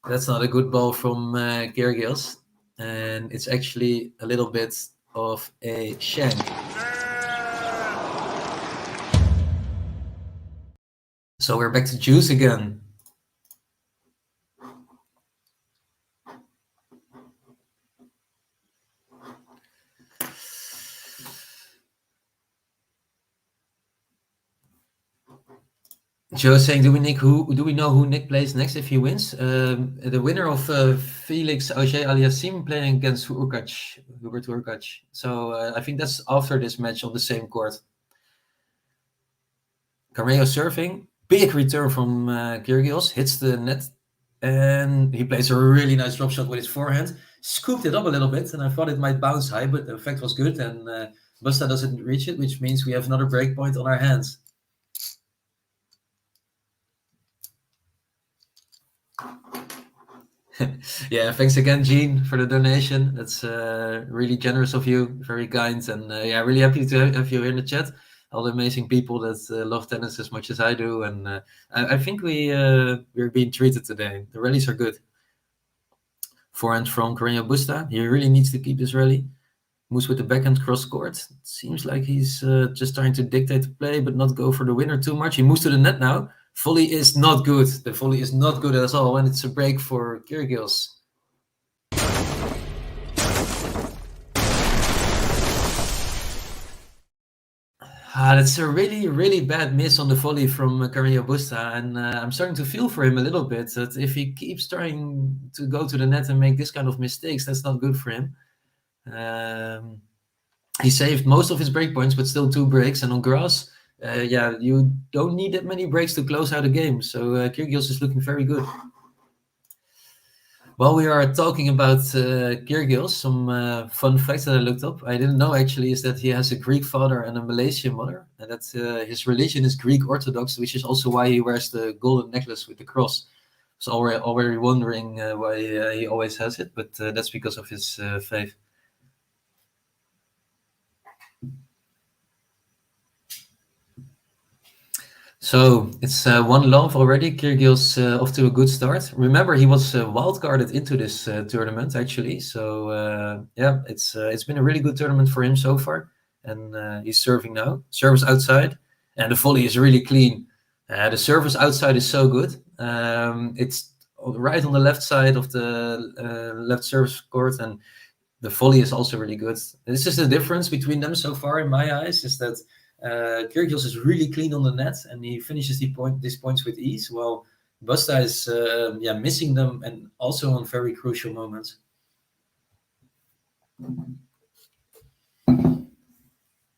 that's not a good ball from Kyrgios. And it's actually a little bit of a shank. So we're back to juice again. Joe saying, do we know who Nick plays next if he wins? The winner of Felix Auger-Aliassime playing against Hubert Hurkacz. So I think that's after this match on the same court. Carreno serving, big return from Kyrgios, hits the net, and he plays a really nice drop shot with his forehand. Scooped it up a little bit, and I thought it might bounce high, but the effect was good, and Busta doesn't reach it, which means we have another break point on our hands. Yeah, thanks again, Gene, for the donation. That's really generous of you, very kind, and yeah, really happy to have you here in the chat. All the amazing people that love tennis as much as I do, and I think we're being treated today. The rallies are good. Forehand from Carreno Busta. He really needs to keep this rally. Moves with the backhand cross court. Seems like he's just trying to dictate the play, but not go for the winner too much. He moves to the net now. Volley is not good. The volley is not good at all, and it's a break for Kyrgios. That's a really, really bad miss on the volley from Carreno Busta, and I'm starting to feel for him a little bit, that if he keeps trying to go to the net and make this kind of mistakes, that's not good for him. He saved most of his break points, but still 2 breaks, and on grass, yeah, you don't need that many breaks to close out a game, so Kyrgios is looking very good. While we are talking about Kyrgios, some fun facts that I looked up. I didn't know actually is that he has a Greek father and a Malaysian mother, and that his religion is Greek Orthodox, which is also why he wears the golden necklace with the cross. So already wondering why he always has it, but that's because of his faith. So it's 1-love already. Kyrgios off to a good start. Remember, he was wildcarded into this tournament actually. So yeah, it's been a really good tournament for him so far. And he's serving now. Service outside, and the volley is really clean. The service outside is so good. It's right on the left side of the left service court, and the volley is also really good. This is the difference between them so far in my eyes, is that Kyrgios is really clean on the net, and he finishes these points with ease, while Busta is missing them, and also on very crucial moments.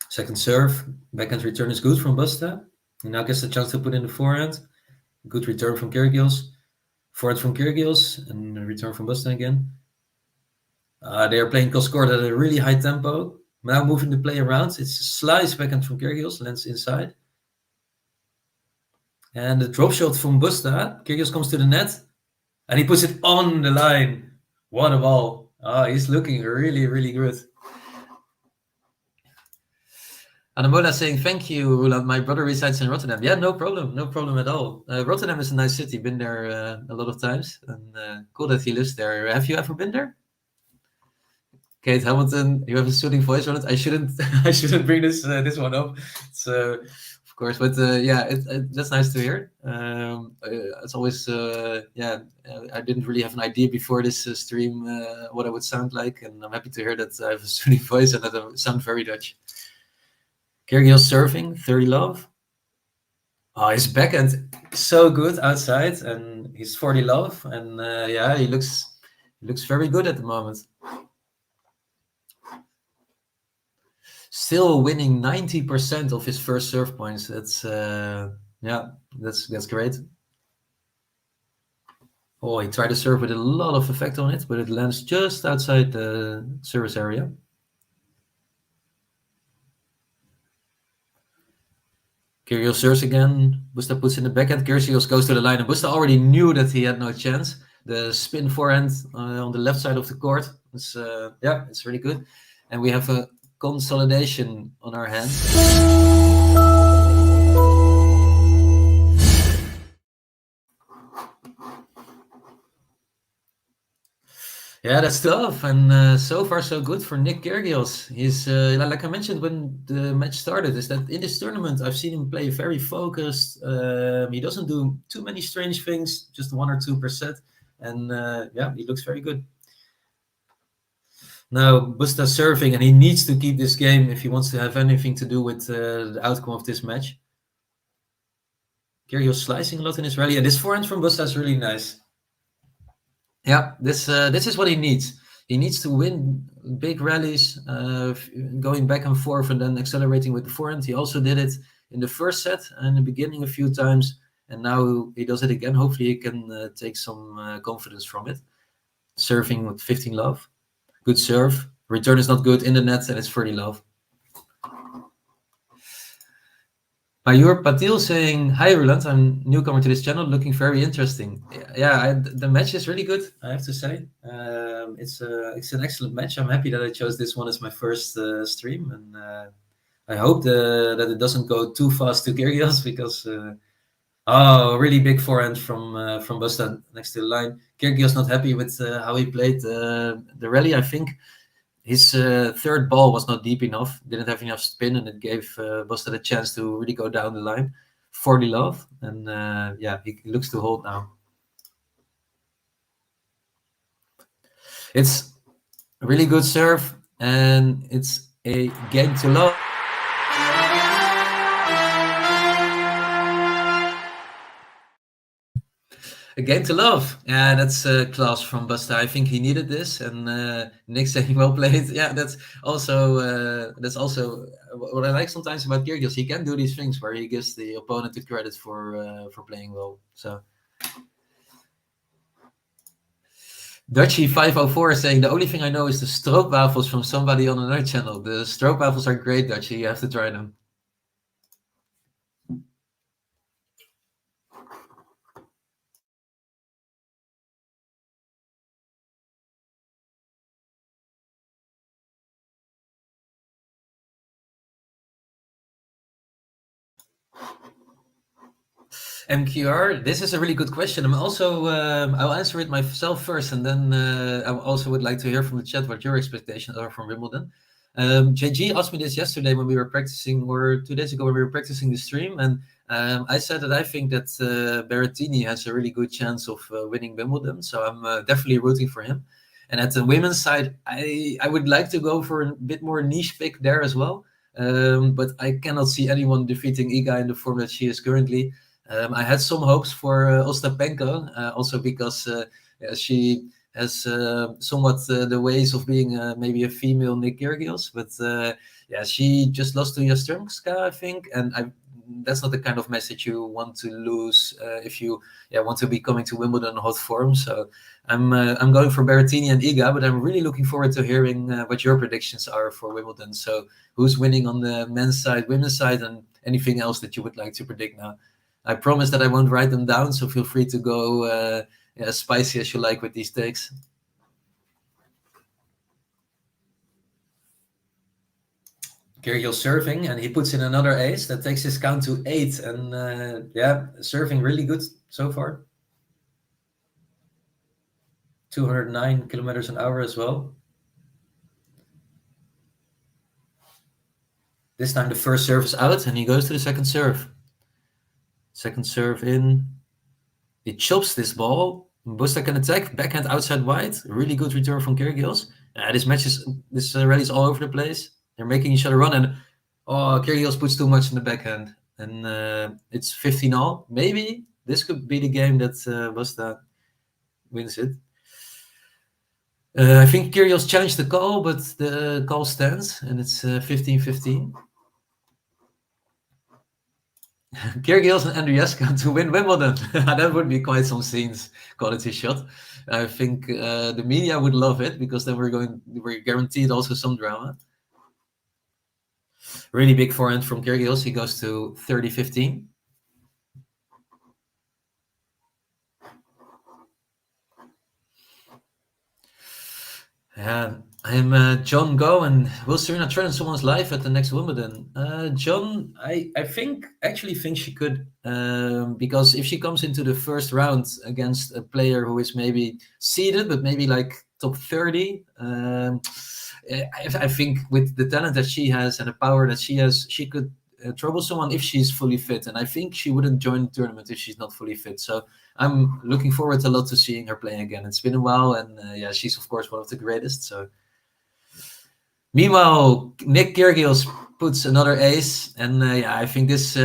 Second serve, backhand return is good from Busta. He now gets the chance to put in the forehand. Good return from Kyrgios. Forehand from Kyrgios, and a return from Busta again. They are playing cross court at a really high tempo. Now moving the play around. It's a slice backhand from Kyrgios, lands inside. And the drop shot from Busta. Kyrgios comes to the net, and he puts it on the line. What a ball. He's looking really, really good. Anamola saying, thank you, Roland. My brother resides in Rotterdam. Yeah, no problem. No problem at all. Rotterdam is a nice city. Been there a lot of times. And cool that he lives there. Have you ever been there? Kate Hamilton, you have a soothing voice on it. I shouldn't bring this one up. So, of course, but yeah, that's nice to hear. It's always I didn't really have an idea before this stream what I would sound like, and I'm happy to hear that I have a soothing voice and that I sound very Dutch. Kyrgios serving, 30-love. His backhand so good outside, and he's 40-love, and yeah, he looks very good at the moment. Still winning 90% of his first serve points. That's that's great. Oh, he tried to serve with a lot of effect on it, but it lands just outside the service area. Kyrgios serves again. Busta puts in the backhand. Kyrgios goes to the line, and Busta already knew that he had no chance. The spin forehand on the left side of the court. It's it's really good. And we have a consolidation on our hands. Yeah, that's tough, and so far so good for Nick Kyrgios. He's like I mentioned when the match started, is that in this tournament I've seen him play very focused. He doesn't do too many strange things, just 1 or 2 per set, and he looks very good. Now Busta serving, and he needs to keep this game if he wants to have anything to do with the outcome of this match. Kyrgios slicing a lot in his rally, and this forehand from Busta is really nice. Yeah, this is what he needs. He needs to win big rallies, going back and forth and then accelerating with the forehand. He also did it in the first set and in the beginning a few times, and now he does it again. Hopefully he can take some confidence from it. Serving with 15 love. Good serve. Return is not good in the net, and it's 30 love. Mayur Patil saying, "Hi Roland, I'm newcomer to this channel, looking very interesting." Yeah, the match is really good, I have to say. It's an excellent match. I'm happy that I chose this one as my first stream, and I hope that it doesn't go too fast to Kyrgios, because really big forehand from Busta next to the line. Kyrgios not happy with how he played the rally. I think his third ball was not deep enough, didn't have enough spin, and it gave Busta the chance to really go down the line. 40 love, and he looks to hold now. It's a really good serve, and it's a game to love. A game to love. Yeah, that's class from Busta. I think he needed this, and Nick saying well played. Yeah, that's also what I like sometimes about Kyrgios. He can do these things where he gives the opponent the credit for playing well. So Dutchy 504 is saying, the only thing I know is the stroopwafels from somebody on another channel. The stroopwafels are great, Dutchy. You have to try them. MQR, this is a really good question. I'm also, I'll answer it myself first, and then I also would like to hear from the chat what your expectations are from Wimbledon. JG asked me this yesterday when we were practicing, or 2 days ago when we were practicing the stream, and I said that I think that Berrettini has a really good chance of winning Wimbledon, so I'm definitely rooting for him. And at the women's side, I would like to go for a bit more niche pick there as well, but I cannot see anyone defeating Iga in the form that she is currently. I had some hopes for Ostapenko, also because she has somewhat the ways of being maybe a female Nick Kyrgios, but she just lost to Yastremska, I think, and that's not the kind of message you want to lose if you want to be coming to Wimbledon in hot form. So I'm going for Berrettini and Iga, but I'm really looking forward to hearing what your predictions are for Wimbledon. So who's winning on the men's side, women's side, and anything else that you would like to predict now? I promise that I won't write them down, so feel free to go as spicy as you like with these takes. Kyrgios serving, and he puts in another ace. That takes his count to 8, and serving really good so far. 209 kilometers an hour as well. This time the first serve is out, and he goes to the second serve. Second serve in. He chops this ball. Busta can attack. Backhand outside wide. Really good return from Kyrgios. This rally is all over the place. They're making each other run, and Kyrgios puts too much in the backhand, and it's 15-all. Maybe this could be the game that Busta wins it. I think Kyrgios challenged the call, but the call stands, and it's 15-15. Kyrgios and Andrieska to win Wimbledon. That would be quite some scenes quality shot. I think the media would love it, because then we're guaranteed also some drama. Really big forehand from Kyrgios. He goes to 30-15. I'm John Go, and will Serena threaten someone's life at the next Wimbledon? John, I actually think she could, because if she comes into the first round against a player who is maybe seeded, but maybe like top 30, I think with the talent that she has and the power that she has, she could trouble someone if she's fully fit. And I think she wouldn't join the tournament if she's not fully fit. So I'm looking forward a lot to seeing her playing again. It's been a while, and yeah, she's of course one of the greatest. So meanwhile, Nick Kyrgios puts another ace, and yeah, I think this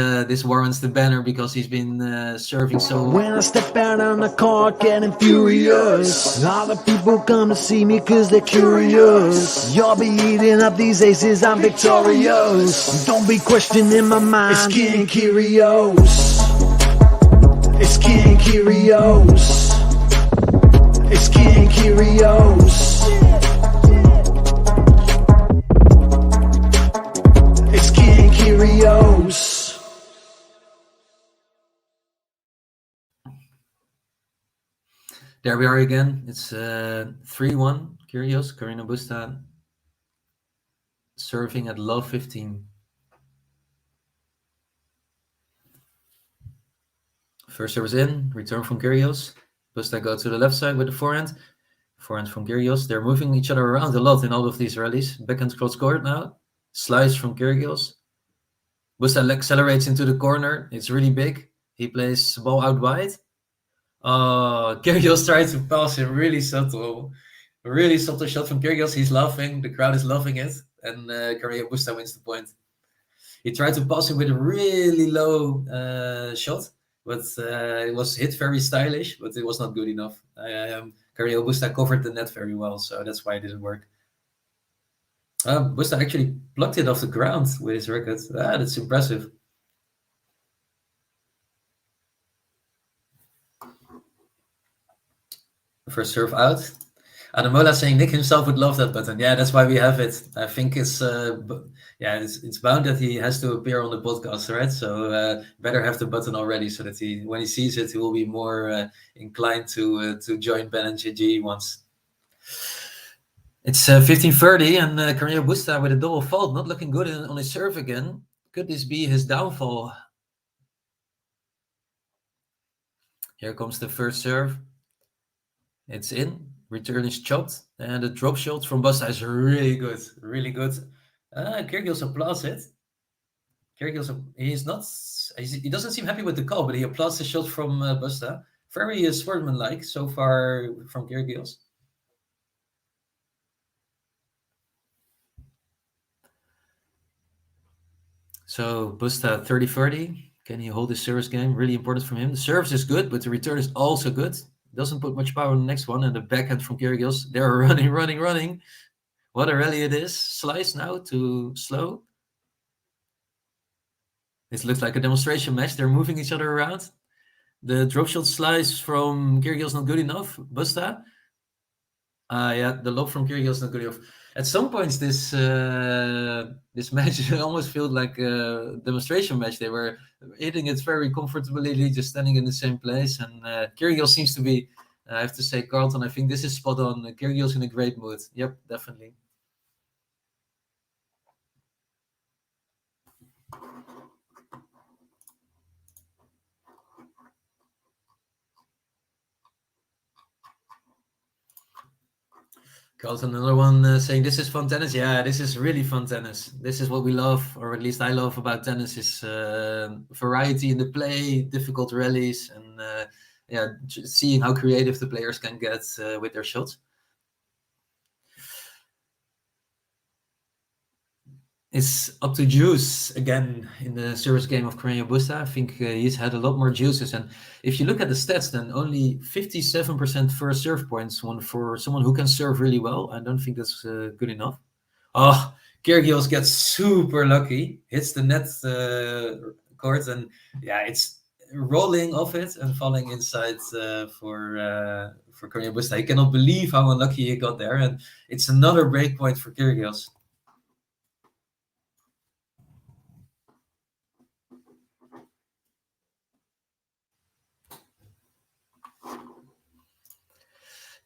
warrants the banner because he's been serving so. When I step out on the court getting furious, all the people come to see me cause they're curious. You'll be eating up these aces, I'm victorious. Don't be questioning my mind, it's King Kyrgios. It's King Kyrgios. It's King Kyrgios. It's King Kyrgios. There we are again. It's 3-1. Kyrgios, CARRENO BUSTA serving at love 15. First service in, return from Kyrgios. Busta go to the left side with the forehand. Forehand from Kyrgios. They're moving each other around a lot in all of these rallies. Backhand cross court now. Slice from Kyrgios. Busta accelerates into the corner. It's really big. He plays ball out wide. Kyrgios tries to pass him. Really subtle shot from Kyrgios. He's laughing. The crowd is loving it. And CARRENO BUSTA wins the point. He tried to pass him with a really low shot. But it was hit very stylish, but it was not good enough. CARRENO BUSTA covered the net very well, so that's why it didn't work. Busta actually plucked it off the ground with his racket. That's impressive. First serve out. Adamola saying Nick himself would love that button. Yeah, that's why we have it. I think it's it's bound that he has to appear on the podcast, right? So better have the button already so that when he sees it, he will be more inclined to join Ben and GG once. It's 15:30, and CARRENO BUSTA with a double fault, not looking good on his serve again. Could this be his downfall? Here comes the first serve. It's in. Return is chopped, and the drop shot from Busta is really good, really good. Kyrgios applauds it. Kyrgios, he doesn't seem happy with the call, but he applauds the shot from Busta. Very sportsmanlike so far from Kyrgios. So Busta 30-30. Can he hold his service game? Really important from him. The service is good, but the return is also good. Doesn't put much power on the next one, and the backhand from Kyrgios. They're running. What a rally it is. Slice now to slow. This looks like a demonstration match. They're moving each other around. The drop shot slice from Kyrgios not good enough. Busta. Yeah, the lob from Kyrgios not good enough. At some points, this match almost felt like a demonstration match. They were hitting it very comfortably, just standing in the same place. And Kyrgios seems to be, I have to say, Carlton, I think this is spot on. Kyrgios in a great mood. Yep, definitely. Carlton, another one saying this is fun tennis. Yeah, this is really fun tennis. This is what we love, or at least I love about tennis, is variety in the play, difficult rallies, and seeing how creative the players can get with their shots. It's up to Juice again in the service game of CARRENO BUSTA. I think he's had a lot more juices. And if you look at the stats, then only 57% first serve points for someone who can serve really well. I don't think that's good enough. Oh, Kyrgios gets super lucky, hits the net court, and yeah, it's rolling off it and falling inside for CARRENO BUSTA. I cannot believe how unlucky he got there. And it's another break point for Kyrgios.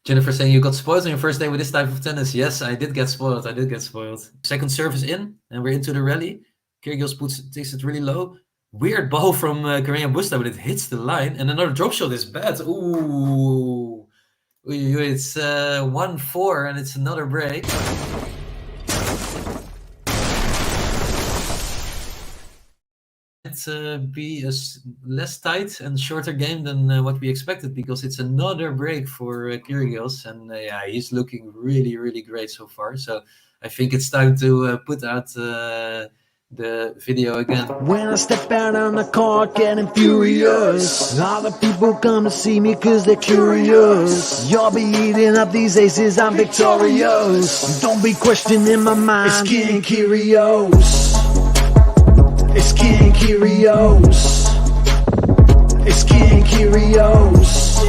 Jennifer saying you got spoiled on your first day with this type of tennis. Yes, I did get spoiled. Second serve is in, and we're into the rally. Kyrgios takes it really low. Weird ball from CARRENO BUSTA, but it hits the line. And another drop shot is bad. Ooh. It's 1-4, and it's another break. Be a less tight and shorter game than what we expected, because it's another break for Kyrgios, and yeah, he's looking really, really great so far. So I think it's time to put out the video again. When I step out on the court getting furious, all the people come to see me cause they're curious. You'll be eating up these aces, I'm victorious. Don't be questioning my mind, it's King Kyrgios. It's King Kyrgios. It's King Kyrgios.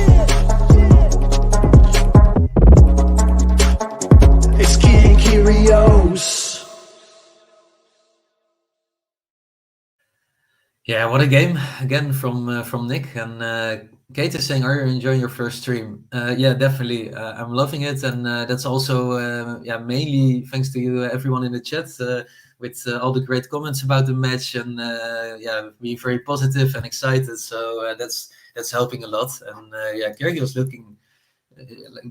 It's King Kyrgios. Yeah, what a game again from Nick. And Kate is saying, "Are you enjoying your first stream?" Yeah, definitely. I'm loving it, and that's also yeah, mainly thanks to you, everyone in the chat. With all the great comments about the match, and yeah, being very positive and excited. So that's helping a lot. And yeah, Kyrgios looking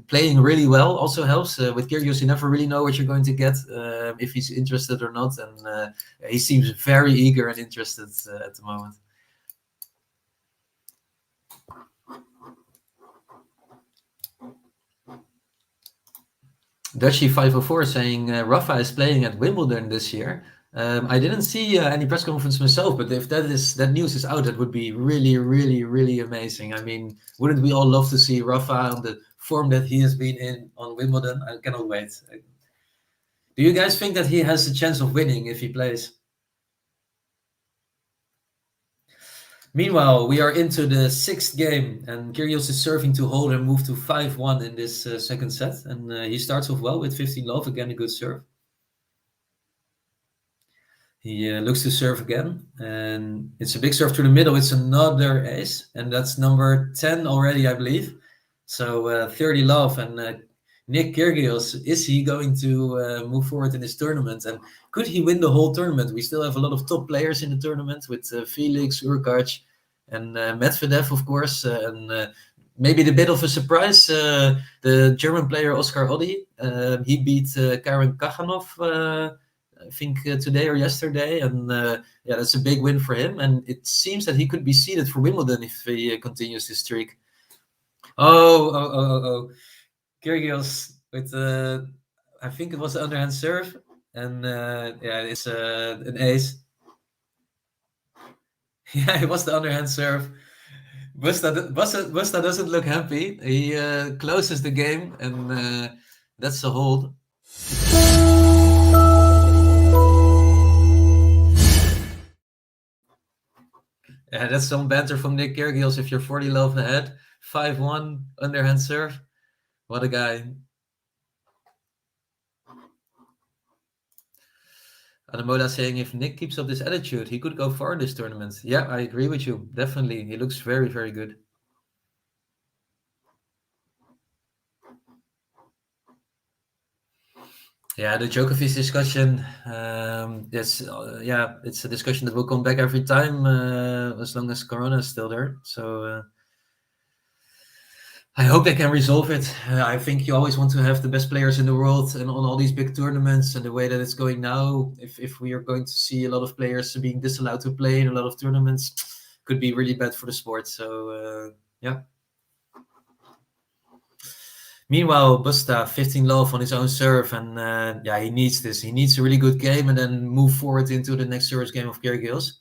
playing really well also helps. With Kyrgios, you never really know what you're going to get, if he's interested or not. And he seems very eager and interested at the moment. Dutchie504 saying Rafa is playing at Wimbledon this year. I didn't see any press conference myself, but if that news is out, that would be really, really, really amazing. I mean, wouldn't we all love to see Rafa on the form that he has been in on Wimbledon? I cannot wait. Do you guys think that he has a chance of winning if he plays? Meanwhile, we are into the sixth game, and Kyrgios is serving to hold and move to 5-1 in this second set. And he starts off well with 15-love, again a good serve. He looks to serve again, and it's a big serve through the middle. It's another ace, and that's number 10 already, I believe. So 30-love, and Nick Kyrgios, is he going to move forward in this tournament? And could he win the whole tournament? We still have a lot of top players in the tournament with Felix, Urkac, and Medvedev, of course. And maybe the bit of a surprise, the German player Oscar Oddi. He beat Karen Kachanov, I think today or yesterday. And yeah, that's a big win for him. And it seems that he could be seeded for Wimbledon if he continues this streak. Oh. Kyrgios with I think it was the underhand serve, and yeah, it's an ace. Yeah, it was the underhand serve. Busta doesn't look happy. He closes the game, and that's a hold. Yeah, that's some banter from Nick Kyrgios. If you're 40-love ahead, 5-1 underhand serve. What a guy. Adamola saying if Nick keeps up this attitude, he could go far in this tournament. Yeah, I agree with you. Definitely. He looks very, very good. Yeah, the Djokovic discussion. Yeah, it's a discussion that will come back every time as long as Corona is still there. So I hope they can resolve it. I think you always want to have the best players in the world and on all these big tournaments, and the way that it's going now, if we are going to see a lot of players being disallowed to play in a lot of tournaments, could be really bad for the sport. So yeah. Meanwhile, Busta 15-love on his own serve, and yeah, he needs this. He needs a really good game and then move forward into the next service game of Kyrgios.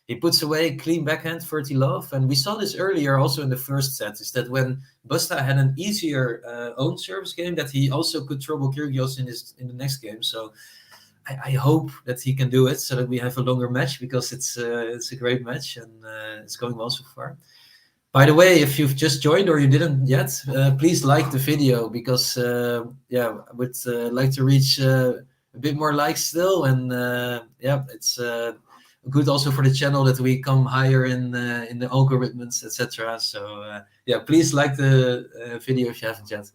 He puts away clean backhand 30-love, and we saw this earlier also in the first set, is that when Busta had an easier own service game, that he also could trouble Kyrgios in the next game. So I hope that he can do it so that we have a longer match, because it's a great match, and it's going well so far. By the way, if you've just joined or you didn't yet, please like the video, because yeah, I would like to reach a bit more likes still, and yeah, it's good also for the channel that we come higher in the algorithms, etc. So yeah, please like the video if you haven't yet.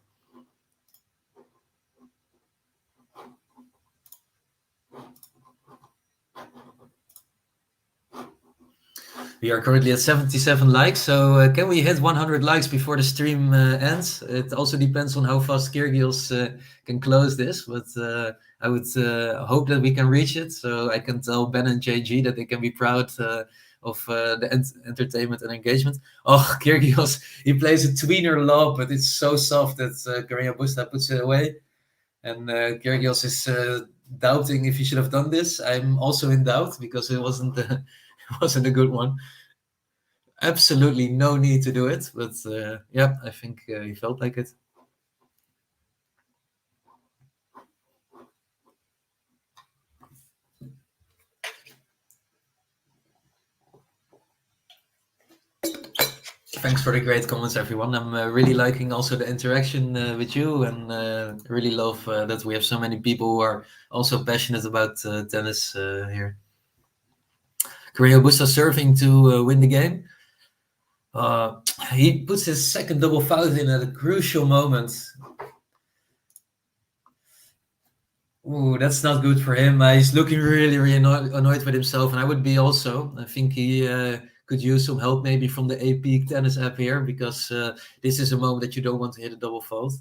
We are currently at 77 likes, so can we hit 100 likes before the stream ends? It also depends on how fast Kyrgios can close this, but I would hope that we can reach it, so I can tell Ben and JG that they can be proud of the entertainment and engagement. Oh, Kyrgios, he plays a tweener lob, but it's so soft that CARRENO BUSTA puts it away. And Kyrgios is doubting if he should have done this. I'm also in doubt because it wasn't a good one. Absolutely no need to do it, but yeah, I think he felt like it. Thanks for the great comments, everyone. I'm really liking also the interaction with you, and really love that we have so many people who are also passionate about tennis here. CARRENO BUSTA serving to win the game. He puts his second double foul in at a crucial moment. Ooh, that's not good for him. He's looking really annoyed with himself, and I would be also. I think he could use some help maybe from the AP Tennis app here, because this is a moment that you don't want to hit a double fault.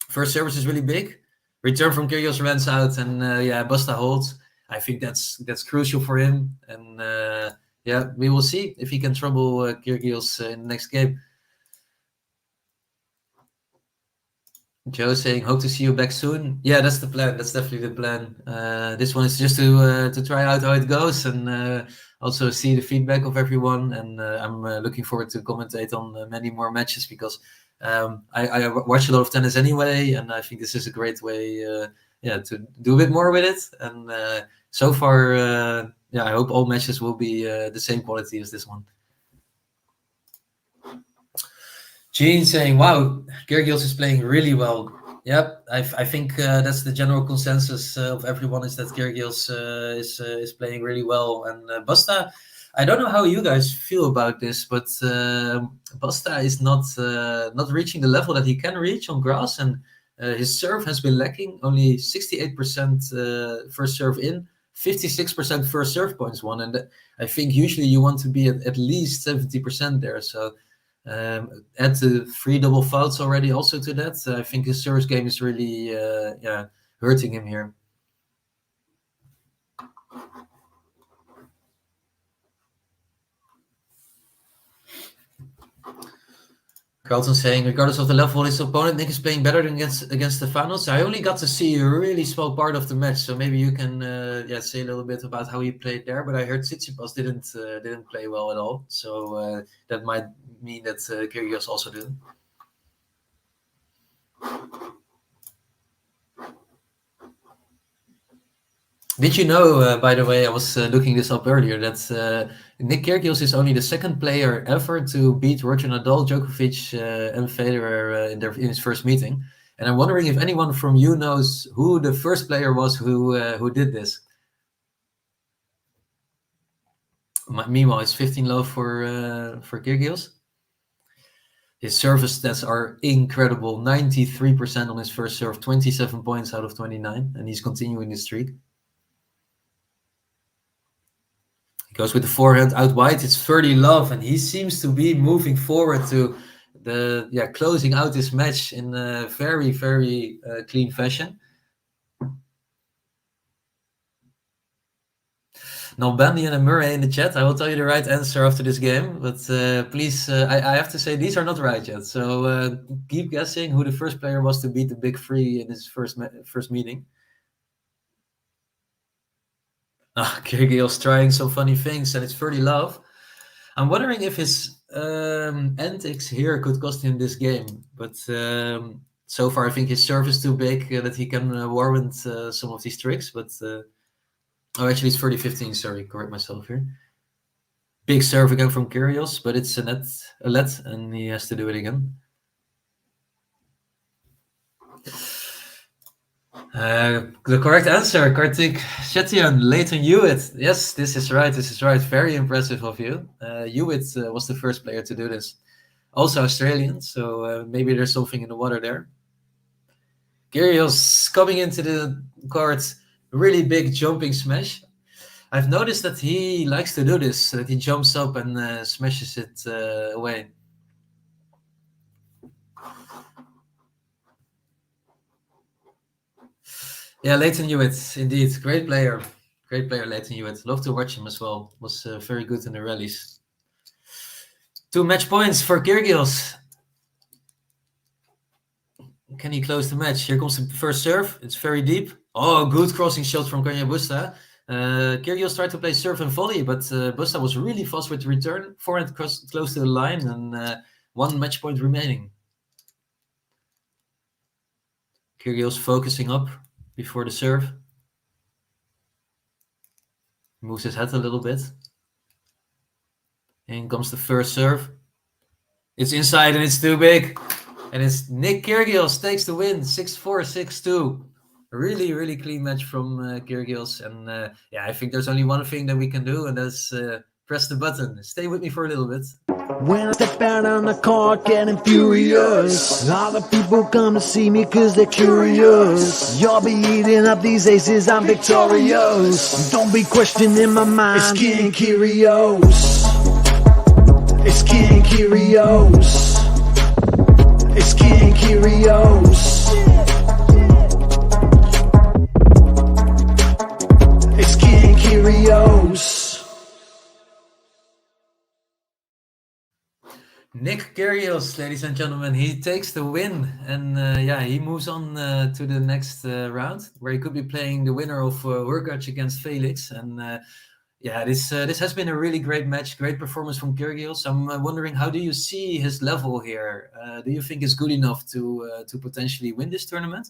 First service is really big. Return from Kyrgios runs out, and yeah, Busta holds. I think that's crucial for him, and yeah, we will see if he can trouble Kyrgios in the next game. Joe saying, hope to see you back soon. Yeah, that's the plan. That's definitely the plan. This one is just to try out how it goes, and also see the feedback of everyone. And I'm looking forward to commentate on many more matches, because I watch a lot of tennis anyway, and I think this is a great way yeah, to do a bit more with it. And so far, yeah, I hope all matches will be the same quality as this one. Gene saying, wow, Kyrgios is playing really well. Yep, I think that's the general consensus of everyone, is that Kyrgios is playing really well. And Busta, I don't know how you guys feel about this, but Busta is not reaching the level that he can reach on grass, and his serve has been lacking. Only 68% first serve in, 56% first serve points won, and I think usually you want to be at least 70% there. So add the 3 double fouls already also to that. I think his service game is really yeah, hurting him here. Carlton saying, regardless of the level of his opponent, Nick is playing better than against Stefanos. I only got to see a really small part of the match, so maybe you can yeah, say a little bit about how he played there. But I heard Tsitsipas didn't play well at all, so that might mean that Kyrgios also didn't. Did you know, by the way, I was looking this up earlier, that Nick Kyrgios is only the second player ever to beat Roger Nadal, Djokovic, and Federer in his first meeting. And I'm wondering if anyone from you knows who the first player was who did this. Meanwhile, it's 15 love for Kyrgios. His service stats are incredible. 93% on his first serve, 27 points out of 29, and he's continuing the streak. Goes with the forehand out wide. It's 30 love, and he seems to be moving forward to the closing out this match in a very clean fashion. Nalbandian and Murray in the chat. I will tell you the right answer after this game, but please, I have to say these are not right yet. So keep guessing who the first player was to beat the big three in his first meeting. Kyrgios trying some funny things, and it's 30 love. I'm wondering if his antics here could cost him this game, but so far I think his serve is too big that he can warrant some of these tricks. But oh, actually it's 30-15. Sorry, correct myself here. Big serve again from Kyrgios, but it's a let, and he has to do it again. The correct answer, Kartik Shettian, Leighton Hewitt. Yes, this is right. Very impressive of you. Hewitt was the first player to do this. Also Australian, so maybe there's something in the water there. Kyrgios coming into the court, really big jumping smash. I've noticed that he likes to do this, that he jumps up and smashes it away. Yeah, Leighton Hewitt, indeed. Great player, Leighton Hewitt. Love to watch him as well. Was very good in the rallies. 2 match points for Kyrgios. Can he close the match? Here comes the first serve. It's very deep. Oh, good crossing shot from CARRENO BUSTA. Kyrgios tried to play serve and volley, but Busta was really fast with the return. Forehand close to the line, and 1 match point remaining. Kyrgios focusing up before the serve. Moves his head a little bit. In comes the first serve. It's inside and it's too big. And it's Nick Kyrgios takes the win, 6-4, 6-2. Really, really clean match from Kyrgios. And yeah, I think there's only one thing that we can do, and that's press the button. Stay with me for a little bit. When I step out on the court getting furious, all the people come to see me cause they're curious. You'll be eating up these aces, I'm victorious. Don't be questioning my mind, it's King Kyrgios. It's King Kyrgios. It's King Kyrgios. It's King Kyrgios. Nick Kyrgios, ladies and gentlemen, he takes the win, and yeah, he moves on to the next round, where he could be playing the winner of Hurkacz against Felix. And yeah, this has been a really great match, great performance from Kyrgios. I'm wondering, how do you see his level here? Do you think he's good enough to potentially win this tournament?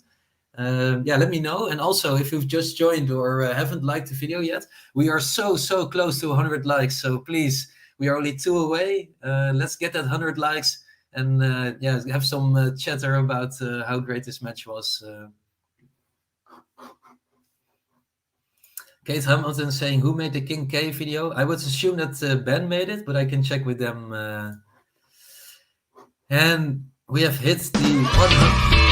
Yeah, let me know. And also, if you've just joined or haven't liked the video yet, we are so close to 100 likes. So please, we are only 2 away. Let's get that 100 likes and yeah, have some chatter about how great this match was. Kate Hamilton saying, who made the King K video? I would assume that Ben made it, but I can check with them. And we have hit the 100.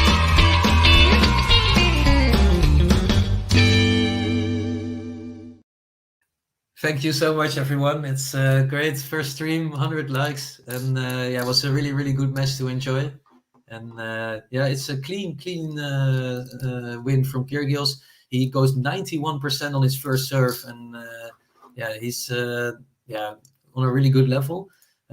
Thank you so much, everyone. It's a great first stream, 100 likes. And yeah, it was a really, really good match to enjoy. And yeah, it's a clean win from Kyrgios. He goes 91% on his first serve. And yeah, he's yeah, on a really good level.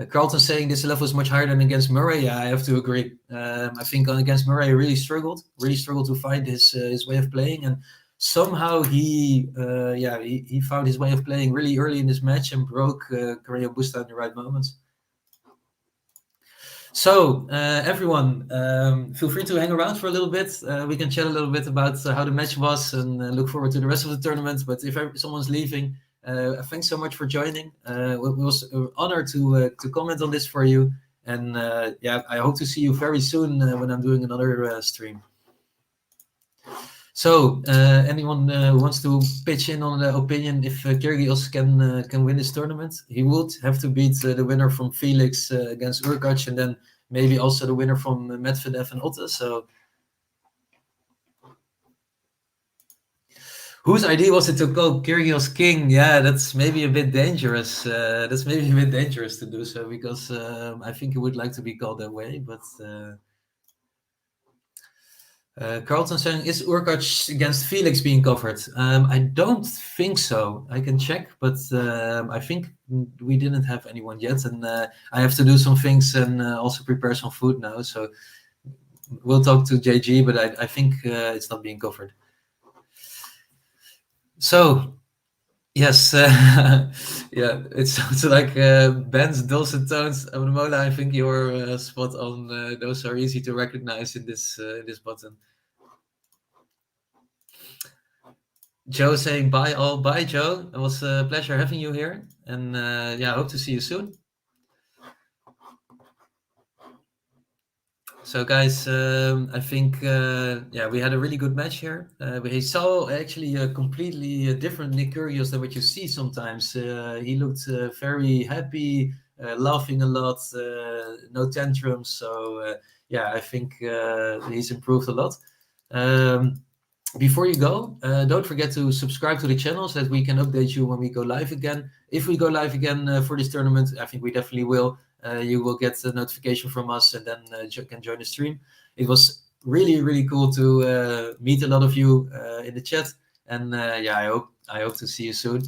Carlton saying this level is much higher than against Murray. Yeah, I have to agree. I think against Murray, he really struggled to find his way of playing. And somehow he found his way of playing really early in this match and broke CARRENO BUSTA in the right moments. So everyone, feel free to hang around for a little bit. We can chat a little bit about how the match was and look forward to the rest of the tournament. But if someone's leaving, thanks so much for joining. It was an honor to comment on this for you. And yeah, I hope to see you very soon when I'm doing another stream. So, anyone who wants to pitch in on the opinion if Kyrgios can win this tournament? He would have to beat the winner from Felix against Hurkacz, and then maybe also the winner from Medvedev and Otte. So, whose idea was it to call Kyrgios king? Yeah, that's maybe a bit dangerous. That's maybe a bit dangerous to do so, because I think he would like to be called that way, but. Carlton saying, is Hurkacz against Felix being covered? I don't think so. I can check, but I think we didn't have anyone yet. And I have to do some things and also prepare some food now. So we'll talk to JG, but I think it's not being covered. So, yes, yeah, it sounds like Ben's dulcet tones. Mola, I think you're spot on. Those are easy to recognize in this button. Joe saying bye all. Bye, Joe. It was a pleasure having you here. And yeah, I hope to see you soon. So guys, I think yeah, we had a really good match here. We saw actually a completely different Nick Kyrgios than what you see sometimes. He looked very happy, laughing a lot, no tantrums. So yeah, I think he's improved a lot. Before you go, don't forget to subscribe to the channel so that we can update you when we go live again. If we go live again for this tournament, I think we definitely will. You will get a notification from us, and then you can join the stream. It was really, really cool to meet a lot of you in the chat, and I hope to see you soon.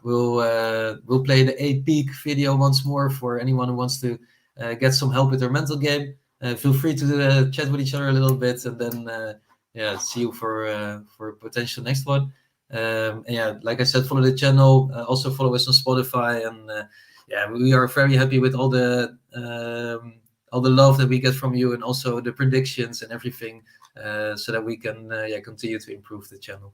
We'll play the 8 peak video once more for anyone who wants to get some help with their mental game. Feel free to chat with each other a little bit, and then see you for a potential next one. Like I said, follow the channel. Also follow us on Spotify, and we are very happy with all the love that we get from you, and also the predictions and everything, so that we can continue to improve the channel.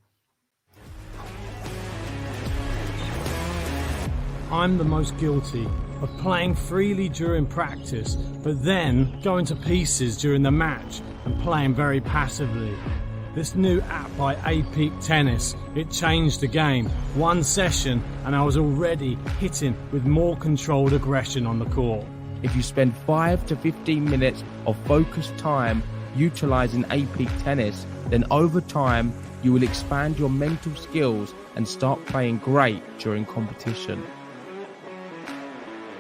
I'm the most guilty of playing freely during practice, but then going to pieces during the match and playing very passively. This new app by ATP Tennis, it changed the game. One session and I was already hitting with more controlled aggression on the court. If you spend 5 to 15 minutes of focused time utilizing ATP Tennis, then over time you will expand your mental skills and start playing great during competition.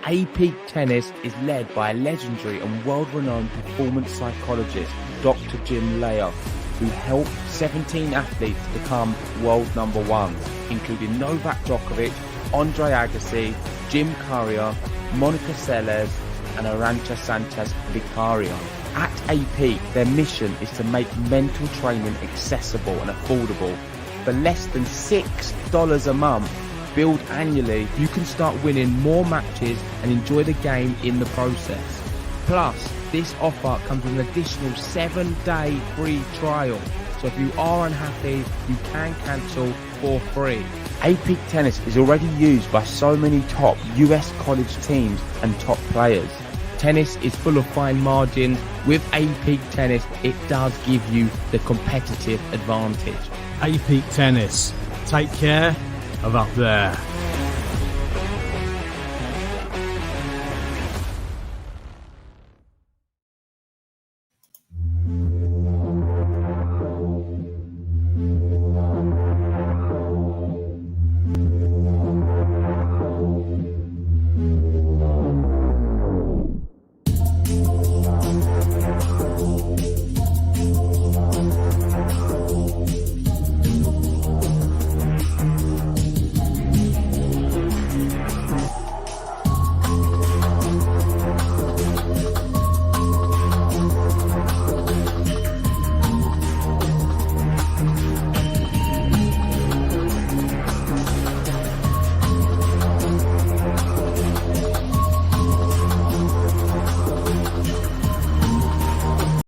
ATP Tennis is led by a legendary and world-renowned performance psychologist, Dr. Jim Layoff, who helped 17 athletes become world number ones, including Novak Djokovic, Andre Agassi, Jim Courier, Monica Seles, and Arantxa Sanchez Vicario. At AP, their mission is to make mental training accessible and affordable. For less than $6 a month, billed annually, you can start winning more matches and enjoy the game in the process. Plus, this offer comes with an additional 7-day free trial. So if you are unhappy, you can cancel for free. ATP Tennis is already used by so many top US college teams and top players. Tennis is full of fine margins. With ATP Tennis, it does give you the competitive advantage. ATP Tennis. Take care of up there.